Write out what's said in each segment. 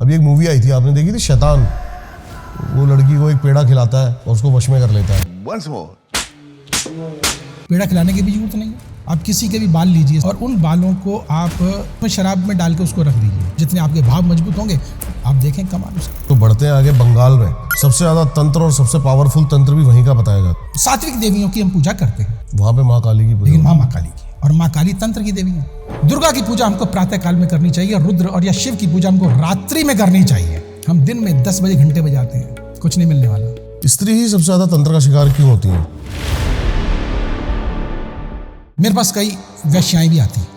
अभी एक मूवी आई थी, आपने देखी थी शैतान? वो लड़की को एक पेड़ा खिलाता है और उसको वश में कर लेता है। Once more. पेड़ा खिलाने की भी जरूरत नहीं है। आप किसी के भी बाल लीजिए और उन बालों को आप शराब में डाल के उसको रख दीजिए, जितने आपके भाव मजबूत होंगे आप देखें कमाल उसका। तो बढ़ते हैं आगे। बंगाल में सबसे ज्यादा तंत्र और सबसे पावरफुल तंत्र भी वहीं का बताया जाता है। सात्विक देवियों की हम पूजा करते हैं, वहाँ पे माँ काली की पूजा। लेकिन माँ काली की, और माँ काली तंत्र की देवी है। दुर्गा की पूजा हमको प्रातः काल में करनी चाहिए, रुद्र और या शिव की पूजा हमको रात्रि में करनी चाहिए। हम दिन में 10 बजे घंटे बजाते हैं, कुछ नहीं मिलने वाला। स्त्री ही सबसे ज्यादा तंत्र का शिकार क्यों होती है? मेरे पास कई वैश्याएं भी आती हैं।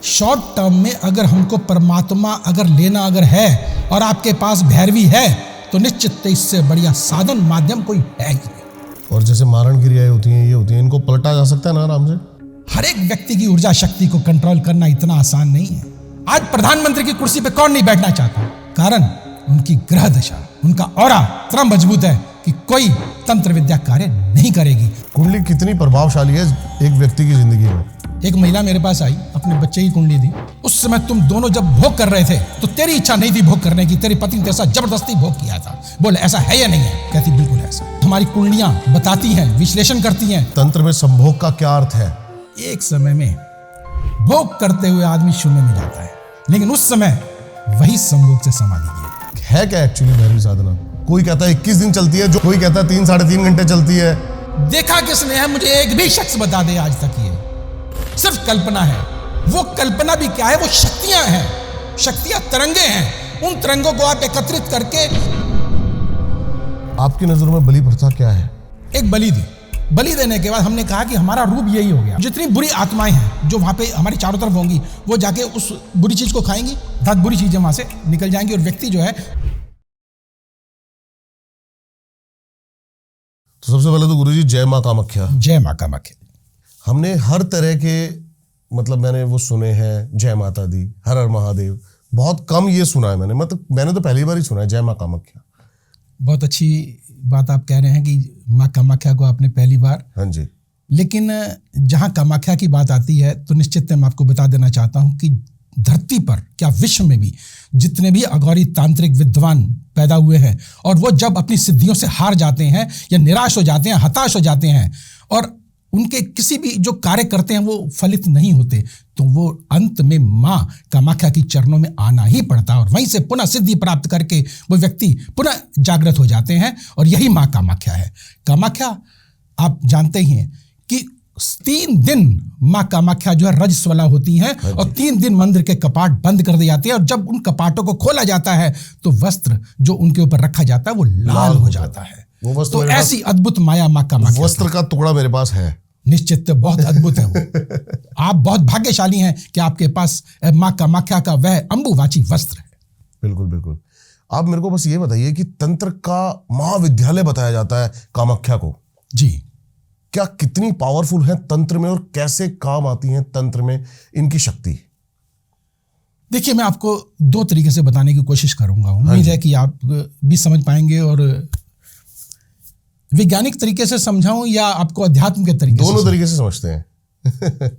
शॉर्ट टर्म में अगर हमको परमात्मा अगर लेना अगर है और आपके पास भैरवी है तो निश्चित इससे बढ़िया साधन माध्यम कोई है ही नहीं। और जैसे मारण क्रियाएं होती हैं, ये होती हैं, इनको पलटा जा सकता है ना आराम से? हर एक व्यक्ति की ऊर्जा शक्ति को कंट्रोल करना इतना आसान नहीं है। आज प्रधानमंत्री की कुर्सी पे कौन नहीं बैठना चाहता? कारण उनकी ग्रह दशा, उनका ऑरा इतना मजबूत है कि कोई तंत्र विद्या कार्य नहीं करेगी। कुंडली कितनी प्रभावशाली है एक व्यक्ति की जिंदगी में? एक महिला मेरे पास आई, अपने बच्चे की कुंडली दी। उस समय तुम दोनों जब भोग कर रहे थे तो तेरी इच्छा नहीं थी भोग करने की, तेरे पति ने तेरे साथ जबरदस्ती भोग किया था। बोले ऐसा है या नहीं है? कहती बिल्कुल ऐसा। हमारी कुंडलियां बताती हैं, विश्लेषण करती हैं। तंत्र में संभोग का क्या अर्थ है? एक समय में भोग करते हुए आदमी शून्य में जाता है, लेकिन उस समय वही संभोग से समाधि की है क्या एक्चुअली भैरवी साधना? कोई कहता है 21 दिन चलती है, जो कोई कहता है 3 साढ़े 3 घंटे चलती है। देखा किसने है? मुझे एक भी शख्स बता दे आज तक। ये सिर्फ कल्पना है। वो कल्पना भी क्या है? वो शक्तियां हैं, शक्तियां तरंगे हैं। उन तरंगों को आप एकत्रित करके। आपकी नजरों में बलि प्रथा क्या है? एक बलि दी। बलि देने के बाद हमने कहा कि हमारा रूप यही हो गया। जितनी बुरी आत्माएं हैं जो वहां पे हमारी चारों तरफ होंगी, वो जाके उस बुरी चीज को खाएंगी, अर्थात बुरी चीजें वहां से निकल जाएंगी और व्यक्ति जो है। तो सबसे पहले तो गुरुजी जय माँ कामाख्या। जय माँ कामाख्या। हमने हर तरह के मतलब मैंने वो सुने हैं, जय माता दी, हर हर महादेव, बहुत कम ये सुना है मैंने। मतलब मैंने तो पहली बार ही सुना है जय माँ कामाख्या। बहुत अच्छी बात आप कह रहे हैं कि माँ कामाख्या को आपने पहली बार। हाँ जी। लेकिन जहाँ कामाख्या की बात आती है तो निश्चित मैं आपको बता देना चाहता हूँ कि धरती पर क्या विश्व में भी जितने भी अघोरी तांत्रिक विद्वान पैदा हुए हैं और वो जब अपनी सिद्धियों से हार जाते हैं या निराश हो जाते हैं, हताश हो जाते हैं और उनके किसी भी जो कार्य करते हैं वो फलित नहीं होते, तो वो अंत में माँ कामाख्या की चरणों में आना ही पड़ता है और वहीं से पुनः सिद्धि प्राप्त करके वो व्यक्ति पुनः जागृत हो जाते हैं। और यही माँ कामाख्या है। कामाख्या आप जानते ही हैं कि 3 दिन माँ कामाख्या जो है रजस्वला होती हैं और 3 दिन मंदिर के कपाट बंद कर दिए जाते हैं और जब उन कपाटों को खोला जाता है तो वस्त्र जो उनके ऊपर रखा जाता है वो लाल हो जाता है। वो तो ऐसी अद्भुत माया माँ कामाख्या। वस्त्र का टुकड़ा मेरे पास है। निश्चित बहुत अद्भुत है वो। आप बहुत भाग्यशाली हैं कि आपके पास माँ कामाख्या का वह अंबुवाची वस्त्र है। बिल्कुल बिल्कुल। आप मेरे को बस ये बताइए कि तंत्र का महाविद्यालय बताया जाता है कामाख्या को जी। क्या कितनी पावरफुल है तंत्र में और कैसे काम आती है तंत्र में इनकी शक्ति? देखिए मैं आपको 2 तरीके से बताने की कोशिश करूंगा। उम्मीद है कि आप भी समझ पाएंगे और वैज्ञानिक तरीके से समझाऊं या आपको अध्यात्म के तरीके से? दोनों तरीके से समझते हैं।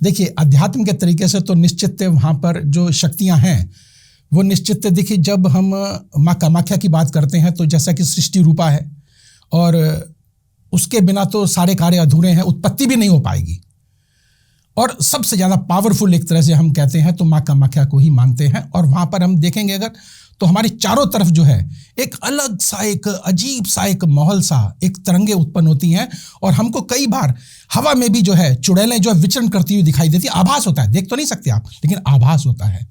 देखिए अध्यात्म के तरीके से तो निश्चित वहां पर जो शक्तियां हैं वो निश्चित। देखिए जब हम माँ कामाख्या की बात करते हैं तो जैसा कि सृष्टि रूपा है और उसके बिना तो सारे कार्य अधूरे हैं, उत्पत्ति भी नहीं हो पाएगी। और सबसे ज़्यादा पावरफुल एक तरह से हम कहते हैं तो माँ कामाख्या को ही मानते हैं। और वहाँ पर हम देखेंगे अगर तो हमारी चारों तरफ जो है एक अलग सा, एक अजीब सा, एक माहौल सा, एक तरंगे उत्पन्न होती हैं और हमको कई बार हवा में भी जो है चुड़ैलें जो है विचरण करती हुई दिखाई देती है। आभास होता है, देख तो नहीं सकते आप, लेकिन आभास होता है।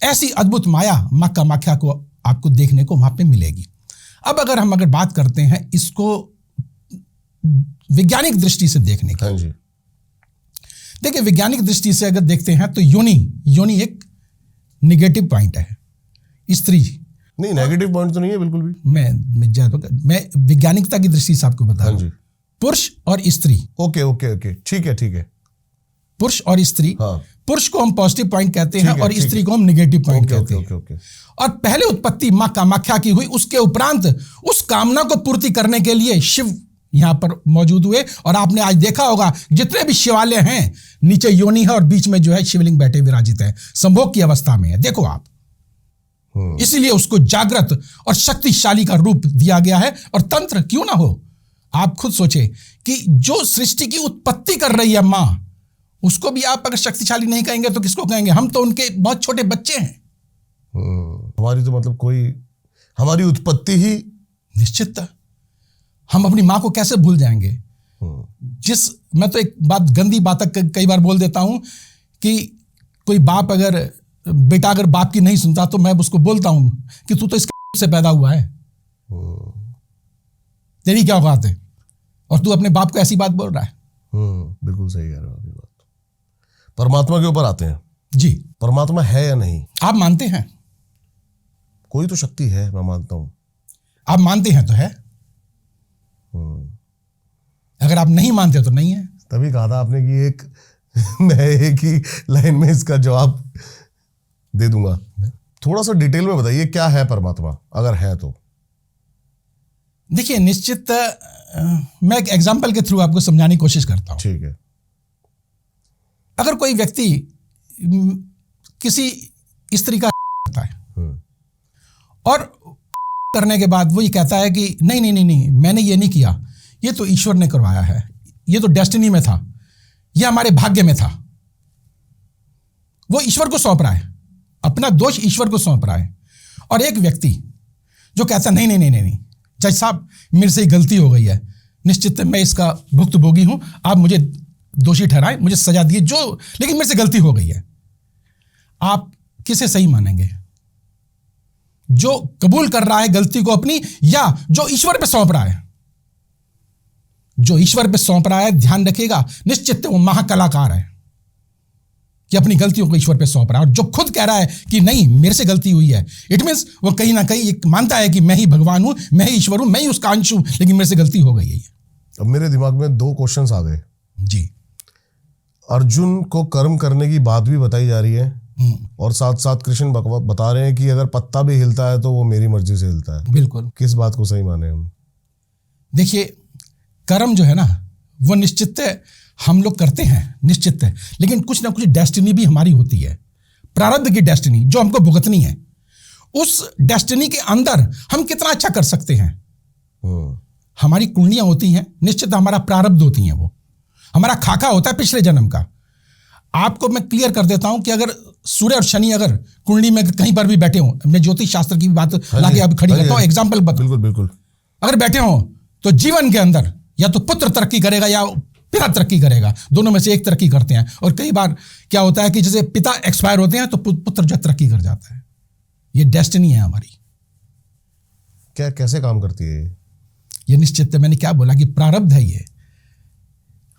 ऐसी अद्भुत माया माँ कामाख्या को आपको देखने को वहाँ पे मिलेगी। अब अगर हम बात करते हैं इसको वैज्ञानिक दृष्टि से देखने की। हाँ जी। देखिए वैज्ञानिक दृष्टि से अगर देखते हैं तो योनि एक निगेटिव पॉइंट है। स्त्री नहीं, नेगेटिव पॉइंट तो नहीं है बिल्कुल भी। मैं वैज्ञानिकता की दृष्टि से आपको बता रहा हूं। पुरुष और स्त्री। ओके ठीक है। पुरुष और स्त्री। हाँ। पुरुष को हम पॉजिटिव पॉइंट कहते हैं और स्त्री को हम निगेटिव पॉइंट कहते हैं। और पहले उत्पत्ति माँ कामाख्या की हुई, उसके उपरांत उस कामना को पूर्ति करने के लिए शिव यहाँ पर मौजूद हुए। और आपने आज देखा होगा जितने भी शिवालय हैं नीचे योनि है और बीच में जो है शिवलिंग बैठे विराजित है, संभोग की अवस्था में है। देखो आप इसीलिए उसको जागृत और शक्तिशाली का रूप दिया गया है। और तंत्र क्यों ना हो, आप खुद सोचे कि जो सृष्टि की उत्पत्ति कर रही है मां, उसको भी आप अगर शक्तिशाली नहीं कहेंगे तो किसको कहेंगे? हम तो उनके बहुत छोटे बच्चे हैं। हमारी तो मतलब कोई हमारी उत्पत्ति ही निश्चित, हम अपनी मां को कैसे भूल जाएंगे? मैं तो एक बात, गंदी बात कई बार बोल देता हूं कि कोई बाप बेटा अगर बाप की नहीं सुनता तो मैं उसको बोलता हूं कि तू तो इसके से पैदा हुआ है, तेरी क्या औकात है, और तू अपने बाप को ऐसी बात बोल रहा है। बिल्कुल सही कह रहे हो आप ये बात। परमात्मा के ऊपर आते हैं जी। परमात्मा है या नहीं? आप मानते हैं? कोई तो शक्ति है, मैं मानता हूं। आप मानते हैं तो है, अगर आप नहीं मानते तो नहीं है। तभी कहा था आपने कि मैं एक ही लाइन में इसका जवाब दे दूंगा। थोड़ा सा डिटेल में बताइए, क्या है परमात्मा, अगर है तो? देखिए, निश्चित मैं एक एग्जाम्पल के थ्रू आपको समझाने की कोशिश करता हूं। ठीक है। अगर कोई व्यक्ति किसी स्त्री का करता है और करने के बाद वो ये कहता है कि नहीं नहीं नहीं नहीं, मैंने ये नहीं किया, ये तो ईश्वर ने करवाया है, ये तो डेस्टिनी में था, ये हमारे भाग्य में था, वो ईश्वर को सौंप रहा है, अपना दोष ईश्वर को सौंप रहा है। और एक व्यक्ति जो कहता नहीं नहीं नहीं नहीं, जज साहब मेरे से गलती हो गई है, निश्चित मैं इसका भुक्तभोगी हूं, आप मुझे दोषी ठहराएं, मुझे सजा दिए, लेकिन मेरे से गलती हो गई है। आप किसे सही मानेंगे? जो कबूल कर रहा है गलती को अपनी, या जो ईश्वर पे सौंप रहा है? जो ईश्वर पे सौंप रहा है, ध्यान रखिएगा, निश्चित वो महाकलाकार है कि अपनी गलतियों को ईश्वर पे सौंप रहा है। और जो खुद कह रहा है कि नहीं मेरे से गलती हुई है, इट मीन्स वो कहीं ना कहीं एक मानता है कि मैं ही भगवान हूं, मैं ही ईश्वर हूं, मैं ही उसका अंश हूं, लेकिन मेरे से गलती हो गई है। अब मेरे दिमाग में 2 क्वेश्चंस आ गए जी। अर्जुन को कर्म करने की बात भी बताई जा रही है, और साथ साथ कृष्ण बता रहे हैं कि अगर पत्ता भी हिलता है तो वो मेरी मर्जी से हिलता है। बिल्कुल। किस बात को सही माने हम? देखिए, कर्म जो है ना, वो निश्चित है हम लोग करते हैं, निश्चित है, लेकिन कुछ ना कुछ डेस्टिनी भी हमारी होती है, प्रारब्ध की डेस्टिनी जो हमको भुगतनी है। उस डेस्टिनी के अंदर हम कितना अच्छा कर सकते हैं, हमारी कुंडलियां होती हैं, निश्चित हमारा प्रारब्ध होती हैं, वो हमारा खाका होता है पिछले जन्म का। आपको मैं क्लियर कर देता हूं कि अगर सूर्य और शनि अगर कुंडली में कहीं पर भी बैठे हों, मैं ज्योतिष शास्त्र की बात लाके अब खड़ी करता हूं, एग्जाम्पल बता। बिल्कुल बिल्कुल। अगर बैठे हों तो जीवन के अंदर या तो पुत्र तरक्की करेगा या पिता तरक्की करेगा, दोनों में से एक तरक्की करते हैं। और कई बार क्या होता है कि जैसे पिता एक्सपायर होते हैं तो पुत्र जो तरक्की कर जाता है। ये डेस्टिनी है हमारी। क्या कैसे काम करती है ये? निश्चित मैंने क्या बोला कि प्रारब्ध है ये।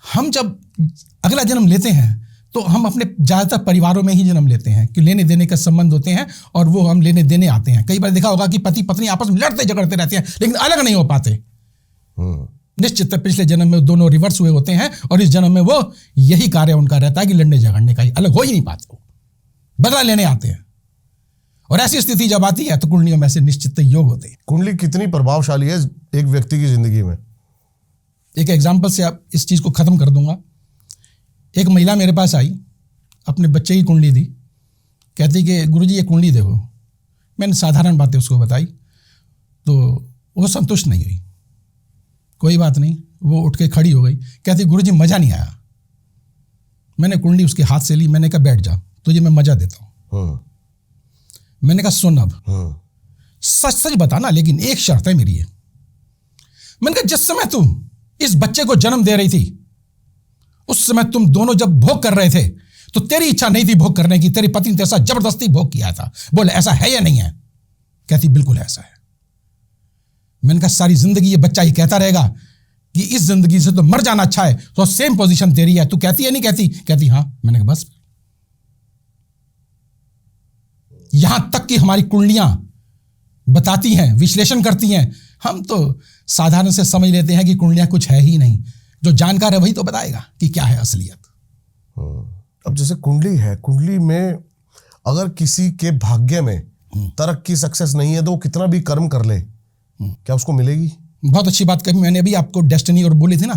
हम जब अगला जन्म लेते हैं तो हम अपने ज़्यादातर परिवारों में ही जन्म लेते हैं कि लेने देने का संबंध होते हैं, और वो हम लेने देने आते हैं। कई बार देखा होगा कि पति पत्नी आपस में लड़ते झगड़ते रहते हैं लेकिन अलग नहीं हो पाते। निश्चित पिछले जन्म में दोनों रिवर्स हुए होते हैं, और इस जन्म में वो यही कार्य उनका रहता है कि लड़ने झगड़ने का, ही अलग हो ही नहीं पाते, बदला लेने आते हैं। और ऐसी स्थिति जब आती है तो कुंडलियों में से निश्चित योग होते हैं। कुंडली कितनी प्रभावशाली है एक व्यक्ति की जिंदगी में? एक एग्जाम्पल से आप इस चीज़ को ख़त्म कर दूंगा। एक महिला मेरे पास आई, अपने बच्चे की कुंडली दी, कहती कि गुरुजी ये कुंडली देखो। मैंने साधारण बातें उसको बताई तो वो संतुष्ट नहीं हुई। कोई बात नहीं, वो उठ के खड़ी हो गई, कहती गुरुजी मज़ा नहीं आया। मैंने कुंडली उसके हाथ से ली, मैंने कहा बैठ जा, तुझे मैं मज़ा देता हूँ। मैंने कहा सुन, अब सच सच बताना, लेकिन एक शर्त है मेरी है। मैंने कहा जिस समय तुम इस बच्चे को जन्म दे रही थी उस समय तुम दोनों जब भोग कर रहे थे तो तेरी इच्छा नहीं थी भोग करने की, तेरे पति ने तेरे साथ जबरदस्ती भोग किया था। बोले ऐसा है या नहीं है? कहती बिल्कुल ऐसा है। मैंने कहा सारी जिंदगी ये बच्चा ही कहता रहेगा कि इस जिंदगी से तो मर जाना अच्छा है, तो सेम पोजीशन तेरी है, तू कहती है नहीं कहती? कहती हाँ। मैंने कहा बस। यहां तक कि हमारी कुंडलियां बताती हैं, विश्लेषण करती हैं, हम तो साधारण से समझ लेते हैं कि कुंडलियां कुछ है ही नहीं। जो जानकार है वही तो बताएगा कि क्या है असलियत। अब जैसे कुंडली है, कुंडली में अगर किसी के भाग्य में तरक्की सक्सेस नहीं है तो वो कितना भी कर्म कर ले, क्या उसको मिलेगी? बहुत अच्छी बात कही मैंने अभी आपको, डेस्टिनी और बोली थी ना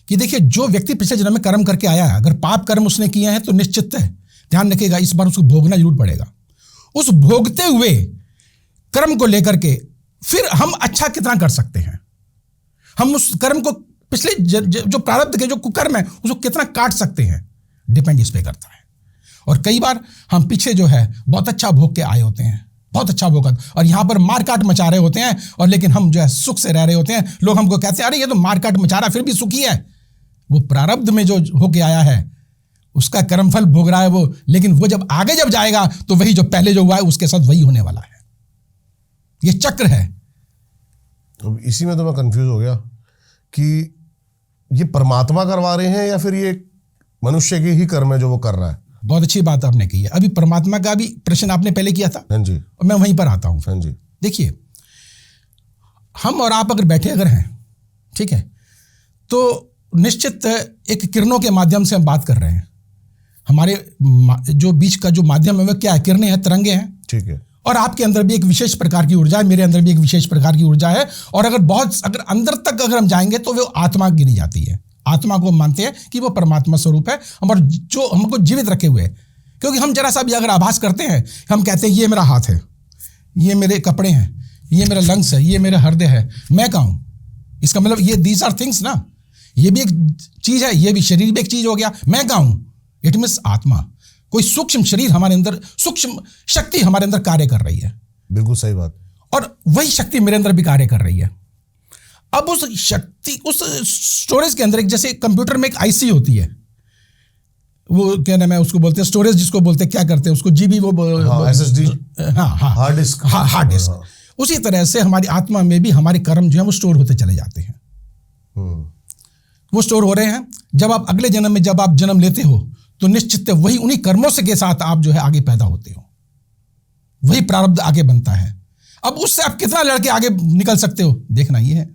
कि देखिए जो व्यक्ति पिछले जन्म में कर्म करके आया है, अगर पाप कर्म उसने किए हैं तो निश्चित है, ध्यान रखिएगा, इस बार उसको भोगना जरूर पड़ेगा। उस भोगते हुए कर्म को लेकर के फिर हम अच्छा कितना कर सकते हैं, हम उस कर्म को पिछले जो प्रारब्ध के जो कुकर्म है उसको कितना काट सकते हैं, डिपेंड इस पे करता है। और कई बार हम पीछे जो है बहुत अच्छा भोग के आए होते हैं, बहुत अच्छा भोग, और यहाँ पर मारकाट मचा रहे होते हैं, और लेकिन हम जो है सुख से रह रहे होते हैं। लोग हमको कहते हैं अरे ये तो मारकाट मचा रहा फिर भी सुखी है। वो प्रारब्ध में जो होके आया है उसका कर्मफल भोग रहा है वो, लेकिन वो जब आगे जब जाएगा तो वही जो पहले जो हुआ है उसके साथ वही होने वाला है। ये चक्र है। तो इसी में तो मैं कंफ्यूज हो गया कि ये परमात्मा करवा रहे हैं या फिर ये मनुष्य के ही कर्म है जो वो कर रहा है। बहुत अच्छी बात आपने की है। अभी परमात्मा का भी प्रश्न आपने पहले किया था। हाँ जी। और मैं वहीं पर आता हूं। हाँ जी। देखिए, हम और आप अगर बैठे अगर हैं, ठीक है, तो निश्चित एक किरणों के माध्यम से हम बात कर रहे हैं। हमारे जो बीच का जो माध्यम है वो क्या है, किरणें हैं, तरंगे हैं, ठीक है। और आपके अंदर भी एक विशेष प्रकार की ऊर्जा है, मेरे अंदर भी एक विशेष प्रकार की ऊर्जा है। और अगर अंदर तक अगर हम जाएंगे तो वो आत्मा गिनी जाती है। आत्मा को हम मानते हैं कि वो परमात्मा स्वरूप है, हमारे जो हमको जीवित रखे हुए। क्योंकि हम जरा सा भी अगर आभास करते हैं, हम कहते हैं ये मेरा हाथ है, ये मेरे कपड़े हैं, ये मेरा लंग्स है, ये मेरा हृदय है, मैं कहाँ हूँ? इसका मतलब ये दीज आर थिंग्स ना, ये भी एक चीज है, ये भी शरीर भी एक चीज हो गया, मैं कहाँ हूँ? इट मीन्स आत्मा, कोई सूक्ष्म शरीर हमारे अंदर, सूक्ष्म शक्ति हमारे अंदर कार्य कर रही है। बिल्कुल सही बात। और वही शक्ति मेरे अंदर भी कार्य कर रही है। अब उस शक्ति, उस स्टोरेज के अंदर एक, जैसे कंप्यूटर में एक आईसी होती है, वो क्या नाम है उसको बोलते हैं, स्टोरेज जिसको बोलते हैं, क्या करते हैं उसको, जीबी, वो SSD, hard disk, hard disk. उसी तरह से हमारी आत्मा में भी हमारे कर्म जो है वो स्टोर होते चले जाते हैं। वो स्टोर हो रहे हैं। जब आप अगले जन्म में जब आप जन्म लेते हो तो निश्चित वही उन्हीं कर्मों से के साथ आप जो है आगे पैदा होते हो, वही प्रारब्ध आगे बनता है। अब उससे आप कितना लड़के आगे निकल सकते हो, देखना ये है।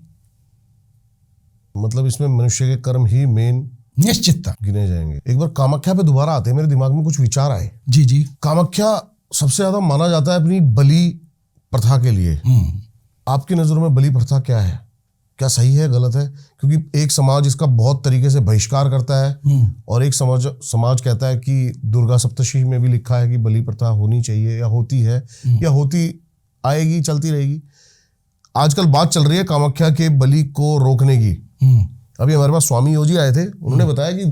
मतलब इसमें मनुष्य के कर्म ही मेन निश्चित गिने जाएंगे। एक बार कामाख्या पे दोबारा आते हैं, मेरे दिमाग में कुछ विचार आए। जी जी। कामाख्या सबसे ज्यादा माना जाता है अपनी बलि प्रथा के लिए। आपकी नजरों में बलि प्रथा क्या है? क्या सही है, गलत है? क्योंकि एक समाज इसका बहुत तरीके से बहिष्कार करता है और एक समाज कहता है कि दुर्गा सप्तशती में भी लिखा है कि बलि प्रथा होनी चाहिए या होती है या होती आएगी, चलती रहेगी। आजकल बात चल रही है कामाख्या के बलि को रोकने की। अभी हमारे पास स्वामी योजी आए थे, उन्होंने बताया कि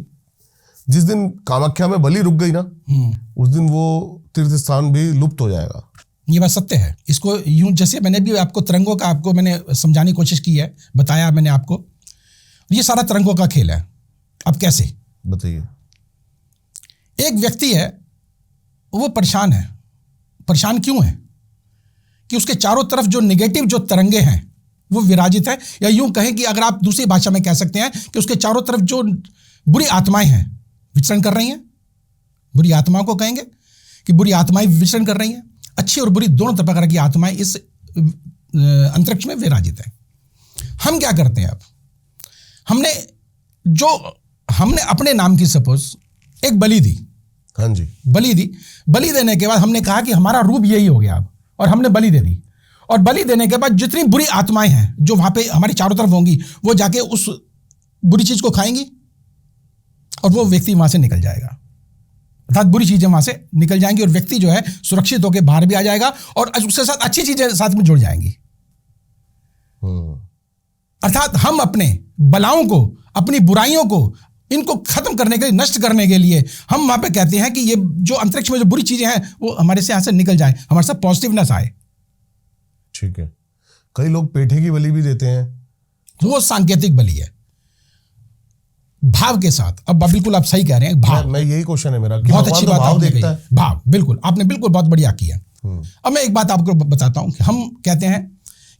जिस दिन कामाख्या में बलि रुक गई ना, उस दिन वो तीर्थ स्थान भी लुप्त हो जाएगा। ये बात सत्य है। इसको यूं, जैसे मैंने भी आपको तरंगों का आपको मैंने समझाने की कोशिश की है, बताया मैंने आपको, ये सारा तरंगों का खेल है। अब कैसे बताइए। एक व्यक्ति है, वो परेशान है। परेशान क्यों है? कि उसके चारों तरफ जो नेगेटिव जो तरंगे हैं वो विराजित है, या यूं कहें कि अगर आप दूसरी भाषा में कह सकते हैं कि उसके चारों तरफ जो बुरी आत्माएं हैं विचरण कर रही हैं। बुरी आत्माओं को कहेंगे कि बुरी आत्माएं विचरण कर रही हैं। अच्छी और बुरी दोनों प्रकार की आत्माएं इस अंतरिक्ष में विराजित है। हम क्या करते हैं? अब हमने अपने नाम की सपोज एक बलि दी। हाँ जी। बलि दी। बलि देने के बाद हमने कहा कि हमारा रूप यही हो गया अब, और हमने बलि दे दी। और बलि देने के बाद जितनी बुरी आत्माएं हैं जो वहां पे हमारी चारों तरफ होंगी, वो जाके उस बुरी चीज को खाएंगी और वो व्यक्ति वहां से निकल जाएगा। अर्थात बुरी चीजें वहां से निकल जाएंगी और व्यक्ति जो है सुरक्षित होकर बाहर भी आ जाएगा और उसके साथ अच्छी चीजें साथ में जुड़ जाएंगी। अर्थात हम अपने बलाओं को, अपनी बुराइयों को, इनको खत्म करने के लिए, नष्ट करने के लिए हम वहां पे कहते हैं कि ये जो अंतरिक्ष में जो बुरी चीजें हैं वो हमारे से यहां से निकल जाए, हमारे साथ पॉजिटिवनेस आए। ठीक है। कई लोग पेठे की बलि भी देते हैं, तो वो सांकेतिक बलि है, भाव के साथ। अब बिल्कुल आप सही कह रहे हैं, भाव। मैं यही क्वेश्चन है मेरा कि बहुत अच्छी बात भाव आपने देखता कही। भाव, बिल्कुल आपने बिल्कुल बहुत बढ़िया किया। अब मैं एक बात आपको बताता हूं कि हम कहते हैं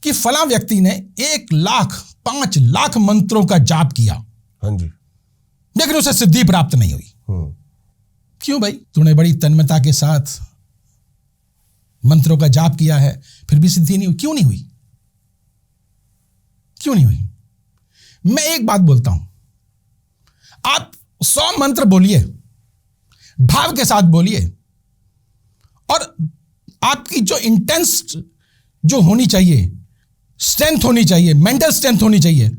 कि फला व्यक्ति ने 1 लाख 5 लाख मंत्रों का जाप किया। हाँ जी। लेकिन उसे सिद्धि प्राप्त नहीं हुई। क्यों भाई? तूने बड़ी तन्मयता के साथ मंत्रों का जाप किया है, फिर भी सिद्धि नहीं हुई। क्यों नहीं हुई? क्यों नहीं हुई? मैं एक बात बोलता हूं, आप 100 मंत्र बोलिए, भाव के साथ बोलिए, और आपकी जो इंटेंस जो होनी चाहिए, स्ट्रेंथ होनी चाहिए, मेंटल स्ट्रेंथ होनी चाहिए,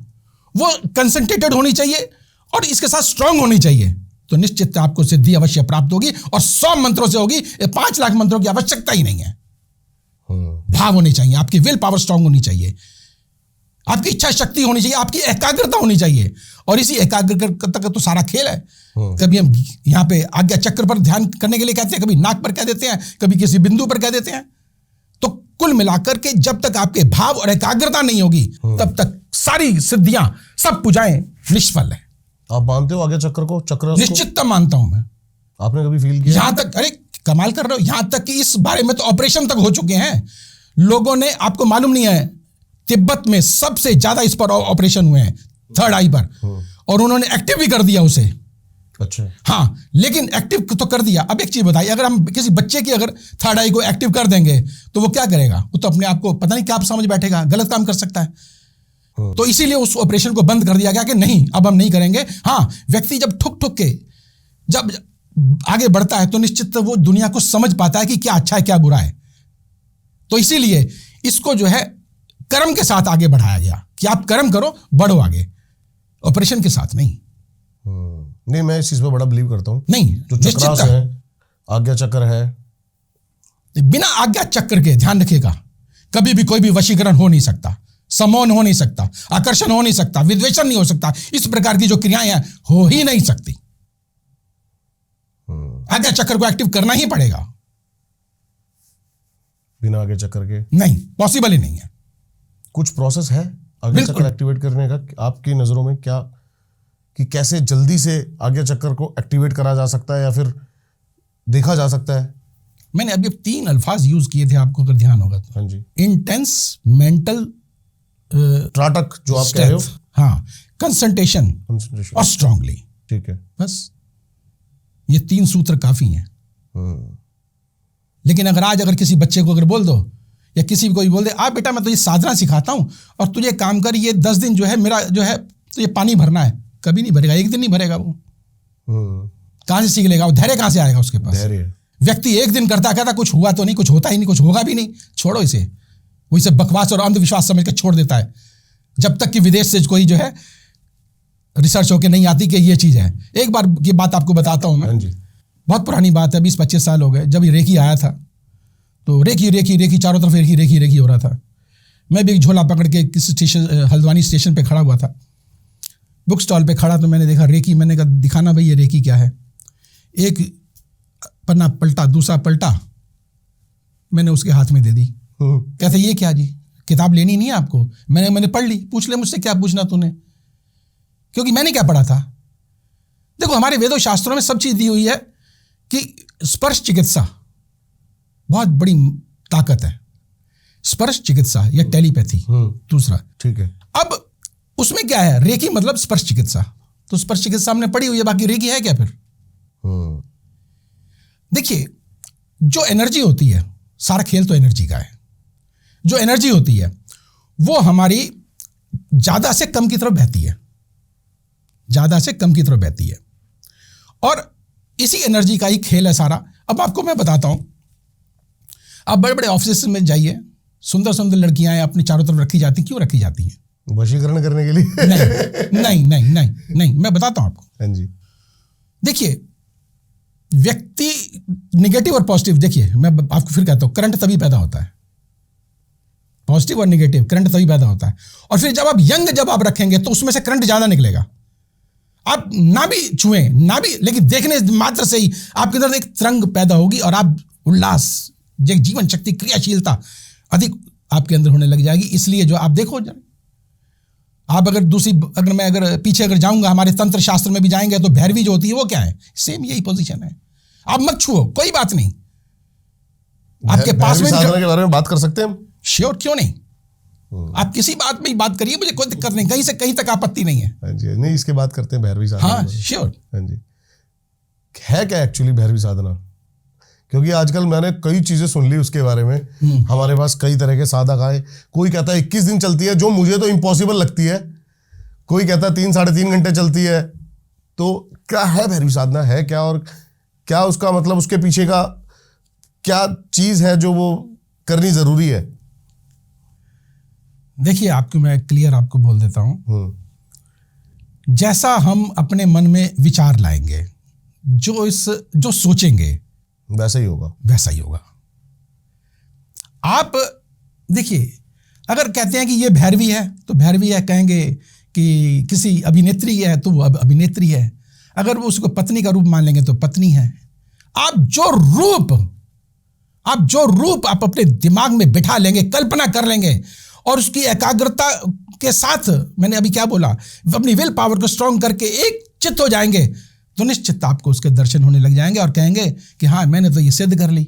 वो कंसंट्रेटेड होनी चाहिए और इसके साथ स्ट्रांग होनी चाहिए, तो निश्चित आपको सिद्धि अवश्य प्राप्त होगी। और 100 मंत्रों से होगी, 5 लाख मंत्रों की आवश्यकता ही नहीं है। भाव होने चाहिए, आपकी विल पावर स्ट्रांग होनी चाहिए, आपकी इच्छा शक्ति होनी चाहिए, आपकी एकाग्रता होनी चाहिए। और इसी एकाग्रता का तो सारा खेल है। कभी हम यहाँ पे आज्ञा चक्र पर ध्यान करने के लिए कहते हैं, कभी नाक पर कह देते हैं, कभी किसी बिंदु पर कह देते हैं। तो कुल मिलाकर के जब तक आपके भाव और एकाग्रता नहीं होगी तब तक सारी सिद्धियां, सब पूजाएं निष्फल है। आप मानते हो आज्ञा चक्र को? चक्र निश्चित मानता हूं मैं। आपने कभी फील किया? यहां तक, अरे कमाल कर रहे हो, यहां तक कि इस बारे में तो ऑपरेशन तक हो चुके हैं लोगों ने। आपको मालूम नहीं है, तिब्बत में सबसे ज्यादा इस पर ऑपरेशन हुए हैं, थर्ड आई पर, और उन्होंने एक्टिव भी कर दिया उसे। अच्छा। हाँ, लेकिन एक्टिव तो कर दिया। अब एक चीज बताइए, अगर हम किसी बच्चे की अगर थर्ड आई को एक्टिव कर देंगे तो वो क्या करेगा? वो तो अपने आप को पता नहीं क्या समझ बैठेगा, गलत काम कर सकता है। तो इसीलिए उस ऑपरेशन को बंद कर दिया गया कि नहीं, अब हम नहीं करेंगे। हाँ, व्यक्ति जब ठुक ठुक के जब आगे बढ़ता है तो निश्चित वो दुनिया को समझ पाता है कि क्या अच्छा है क्या बुरा है। तो इसीलिए इसको जो है कर्म के साथ आगे बढ़ाया गया कि आप कर्म करो, बढ़ो आगे, ऑपरेशन के साथ नहीं। नहीं, मैं इस चीज पे बड़ा बिलीव करता हूँ। नहीं, जो चक्रास है, आज्ञा चक्र है, बिना आज्ञा चक्र के ध्यान रखिएगा कभी भी कोई भी वशीकरण हो नहीं सकता, सम्मोहन हो नहीं सकता, आकर्षण हो नहीं सकता, विद्वेषण नहीं हो सकता। इस प्रकार की जो क्रियाएं हैं हो ही नहीं सकती। आज्ञा चक्र को एक्टिव करना ही पड़ेगा। बिना आज्ञा चक्र के नहीं, पॉसिबल ही नहीं है। कुछ प्रोसेस है आज्ञा चक्र एक्टिवेट करने का आपकी नजरों में? क्या कि कैसे जल्दी से आज्ञा चक्र को एक्टिवेट करा जा सकता है या फिर देखा जा सकता है? मैंने अभी 3 अल्फाज यूज किए थे, आपको अगर ध्यान होगा तो। हाँ जी। इंटेंस मेंटल त्राटक जो आप कह रहे हो, हाँ, कंसंट्रेशन और स्ट्रांगली, ठीक है। बस ये 3 सूत्र काफी हैं। लेकिन अगर किसी बच्चे को अगर बोल दो या किसी को भी बोल दे, आप बेटा मैं तुझे साधना सिखाता हूं और तुझे काम कर, ये 10 दिन जो है मेरा जो है तो ये पानी भरना है, कभी नहीं भरेगा, एक दिन नहीं भरेगा वो। कहां से सीख लेगा वो? धैर्य कहां से आएगा उसके पास? धैर्य। व्यक्ति एक दिन करता कहता कुछ हुआ तो नहीं, कुछ होता ही नहीं, कुछ होगा भी नहीं, छोड़ो इसे। वो इसे बकवास और अंधविश्वास समझ के छोड़ देता है, जब तक कि विदेश से कोई जो है रिसर्च होके नहीं आती कि ये चीज है। एक बार की बात आपको बताता हूं मैं, बहुत पुरानी बात है, 20-25 साल हो गए, जब ये रेकी आया था तो रेकी चारों तरफ रेकी हो रहा था। मैं भी एक झोला पकड़ के किसी स्टेशन, हल्द्वानी स्टेशन पे खड़ा हुआ था, बुक स्टॉल पे खड़ा, तो मैंने देखा रेकी। मैंने कहा दिखाना भाई ये रेकी क्या है। एक पन्ना पलटा, दूसरा पलटा, मैंने उसके हाथ में दे दी। कहते ये क्या जी, किताब लेनी नहीं है आपको? मैंने पढ़ ली। पूछ ले मुझसे क्या पूछना तूने, क्योंकि मैंने क्या पढ़ा था। देखो हमारे वेदों शास्त्रों में सब चीज दी हुई है कि स्पर्श चिकित्सा बहुत बड़ी ताकत है। स्पर्श चिकित्सा या टेलीपैथी दूसरा, ठीक है। अब उसमें क्या है, रेकी मतलब स्पर्श चिकित्सा, तो स्पर्श चिकित्सा हमने पढ़ी हुई है, बाकी रेकी है क्या फिर? देखिए जो एनर्जी होती है, सारा खेल तो एनर्जी का है। जो एनर्जी होती है वो हमारी ज्यादा से कम की तरफ बहती है, ज्यादा से कम की तरफ बहती है, और इसी एनर्जी का ही खेल है सारा। अब आपको मैं बताता हूं, आप बड़े बड़े ऑफिस में जाइए, सुंदर सुंदर लड़कियां अपने चारों तरफ रखी जाती, क्यों रखी जाती हैं? वशीकरण करने के लिए? नहीं, मैं बताता हूं आपको। हाँ जी। देखिए व्यक्ति निगेटिव और पॉजिटिव, देखिए मैं आपको फिर कहता हूं, करंट तभी पैदा होता है, पॉजिटिव और निगेटिव करंट तभी पैदा होता है। और फिर जब आप रखेंगे तो उसमें से करंट ज्यादा निकलेगा। आप ना भी छुएं ना भी, लेकिन देखने मात्र से ही आपके अंदर एक तरंग पैदा होगी और आप उल्लास, जीवन शक्ति, क्रियाशीलता अधिक आपके अंदर होने लग जाएगी। इसलिए जो आप देखो, आप अगर पीछे जाऊंगा, हमारे तंत्र शास्त्र में भी जाएंगे तो भैरवी जो होती है वो क्या है, सेम यही पोजीशन है। आप मत छुओ, कोई बात नहीं, आपके पास में साधना के बारे में बात कर सकते हैं हम? श्योर, क्यों नहीं। आप किसी बात में ही बात करिए, मुझे कोई दिक्कत नहीं, कहीं से कहीं तक आपत्ति नहीं है। हाँ जी, नहीं इसके बात करते हैं भैरवी साधना। हाँ श्योर। हाँ जी, है क्या एक्चुअली भैरवी साधना? क्योंकि आजकल मैंने कई चीजें सुन ली उसके बारे में। हमारे पास कई तरह के साधक आए, कोई कहता है 21 दिन चलती है, जो मुझे तो इम्पॉसिबल लगती है। कोई कहता है 3-3.5 घंटे चलती है। तो क्या है भैरवी साधना, है क्या, और क्या उसका मतलब, उसके पीछे का क्या चीज है जो वो करनी जरूरी है? देखिए मैं क्लियर आपको बोल देता हूं, जैसा हम अपने मन में विचार लाएंगे, जो सोचेंगे वैसा ही होगा। वैसा ही होगा। आप देखिए, अगर कहते हैं कि ये भैरवी है तो भैरवी है, कहेंगे कि किसी अभिनेत्री है तो वो अब अभिनेत्री है, अगर वो उसको पत्नी का रूप मान लेंगे तो पत्नी है। आप जो रूप आप अपने दिमाग में बिठा लेंगे, कल्पना कर लेंगे और उसकी एकाग्रता के साथ, मैंने अभी क्या बोला, अपनी विल पावर को स्ट्रांग करके एक चित्त हो जाएंगे, तो निश्चित आपको उसके दर्शन होने लग जाएंगे और कहेंगे कि हाँ, मैंने तो ये सिद्ध कर ली।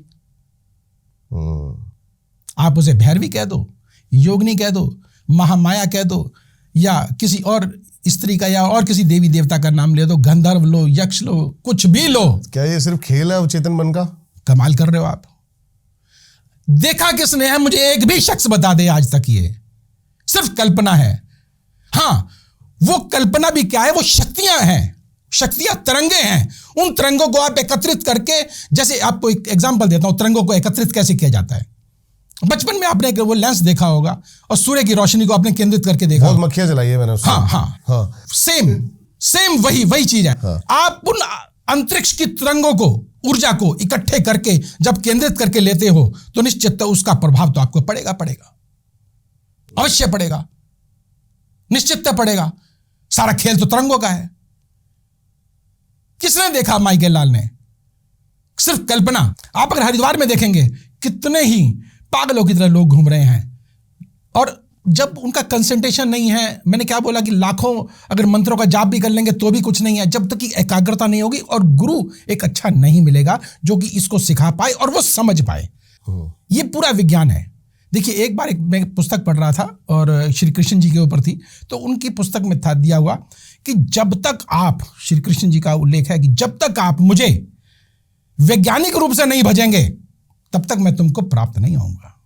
आप उसे भैरवी कह दो, योगिनी कह दो, महामाया कह दो, या किसी और स्त्री का या और किसी देवी देवता का नाम ले दो, गंधर्व लो, यक्ष लो, कुछ भी लो। क्या ये सिर्फ खेल है चेतन मन का? कमाल कर रहे हो आप। देखा किसने है? मुझे एक भी शख्स बता दे आज तक। ये सिर्फ कल्पना है। हां, वो कल्पना भी क्या है? वो शक्तियां हैं, शक्तियां तरंगे हैं। उन तरंगों को आप एकत्रित करके, जैसे आपको एक एग्जांपल देता हूं, तरंगों को एकत्रित कैसे किया जाता है। बचपन में आपने वो लेंस देखा होगा और सूर्य की रोशनी को आपने केंद्रित करके देखा, बहुत मक्खियां जलाई है मैंने उससे। हाँ, सेम वही चीज है। हाँ। आप उन अंतरिक्ष की तरंगों को, ऊर्जा को इकट्ठे करके जब केंद्रित करके लेते हो तो निश्चित उसका प्रभाव तो आपको पड़ेगा, अवश्य पड़ेगा, निश्चित पड़ेगा। सारा खेल तो तरंगों का है। किसने देखा? माइकल लाल ने। सिर्फ कल्पना। आप अगर हरिद्वार में देखेंगे, कितने ही पागलों की तरह लोग घूम रहे हैं, और जब उनका कंसंट्रेशन नहीं है, मैंने क्या बोला कि लाखों अगर मंत्रों का जाप भी कर लेंगे तो भी कुछ नहीं है, जब तक कि एकाग्रता नहीं होगी और गुरु एक अच्छा नहीं मिलेगा जो कि इसको सिखा पाए और वो समझ पाए। ये पूरा विज्ञान है। देखिए, एक बार मैं पुस्तक पढ़ रहा था और श्री कृष्ण जी के ऊपर थी, तो उनकी पुस्तक में था दिया हुआ कि जब तक आप, श्री कृष्ण जी का उल्लेख है कि जब तक आप मुझे वैज्ञानिक रूप से नहीं भजेंगे तब तक मैं तुमको प्राप्त नहीं होऊंगा।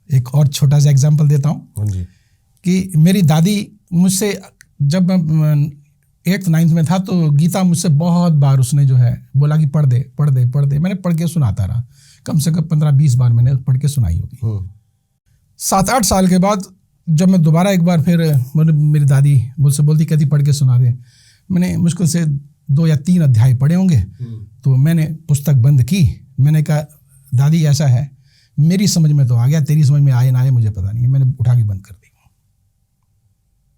एक और छोटा सा एग्जांपल देता हूं कि मेरी दादी मुझसे, जब मैं 8th 9th में था, तो गीता मुझसे बहुत बार उसने जो है बोला कि पढ़ दे। मैंने पढ़ के सुनाता रहा, कम से कम 15-20 बार मैंने पढ़ के सुनाई होगी। 7-8 साल के बाद जब मैं दोबारा एक बार फिर, मेरी दादी मुझसे बोलती, कहती पढ़ के सुना दे। मैंने मुश्किल से 2 या 3 अध्याय पढ़े होंगे, तो मैंने पुस्तक बंद की। मैंने कहा, दादी ऐसा है, मेरी समझ में तो आ गया, तेरी समझ में आए ना आए मुझे पता नहीं है। मैंने उठा के बंद कर दी।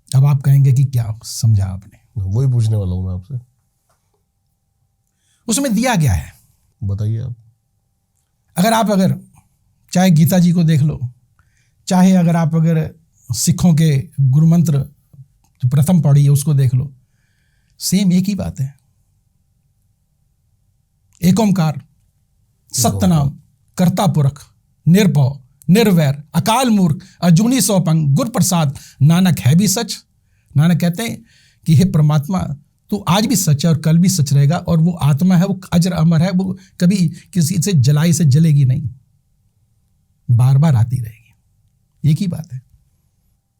अब आप कहेंगे कि क्या समझा आपने? वही पूछने वाला हूं मैं आपसे। उसमें दिया गया है, बताइए आप। अगर चाहे गीता जी को देख लो, चाहे अगर सिखों के गुरु मंत्र जो प्रथम पढ़ी है उसको देख लो, सेम एक ही बात है। एक ओंकार, सतनाम, कर्ता पुरख, निर्भव, निर्वैर, अकाल मूर्ख, अजूनी सौपंग, गुर प्रसाद, नानक है भी सच। नानक कहते हैं कि हे परमात्मा, तू आज भी सच है और कल भी सच रहेगा, और वो आत्मा है, वो अजर अमर है, वो कभी किसी से जलाई से जलेगी नहीं, बार बार आती रहेगी। एक ही बात है,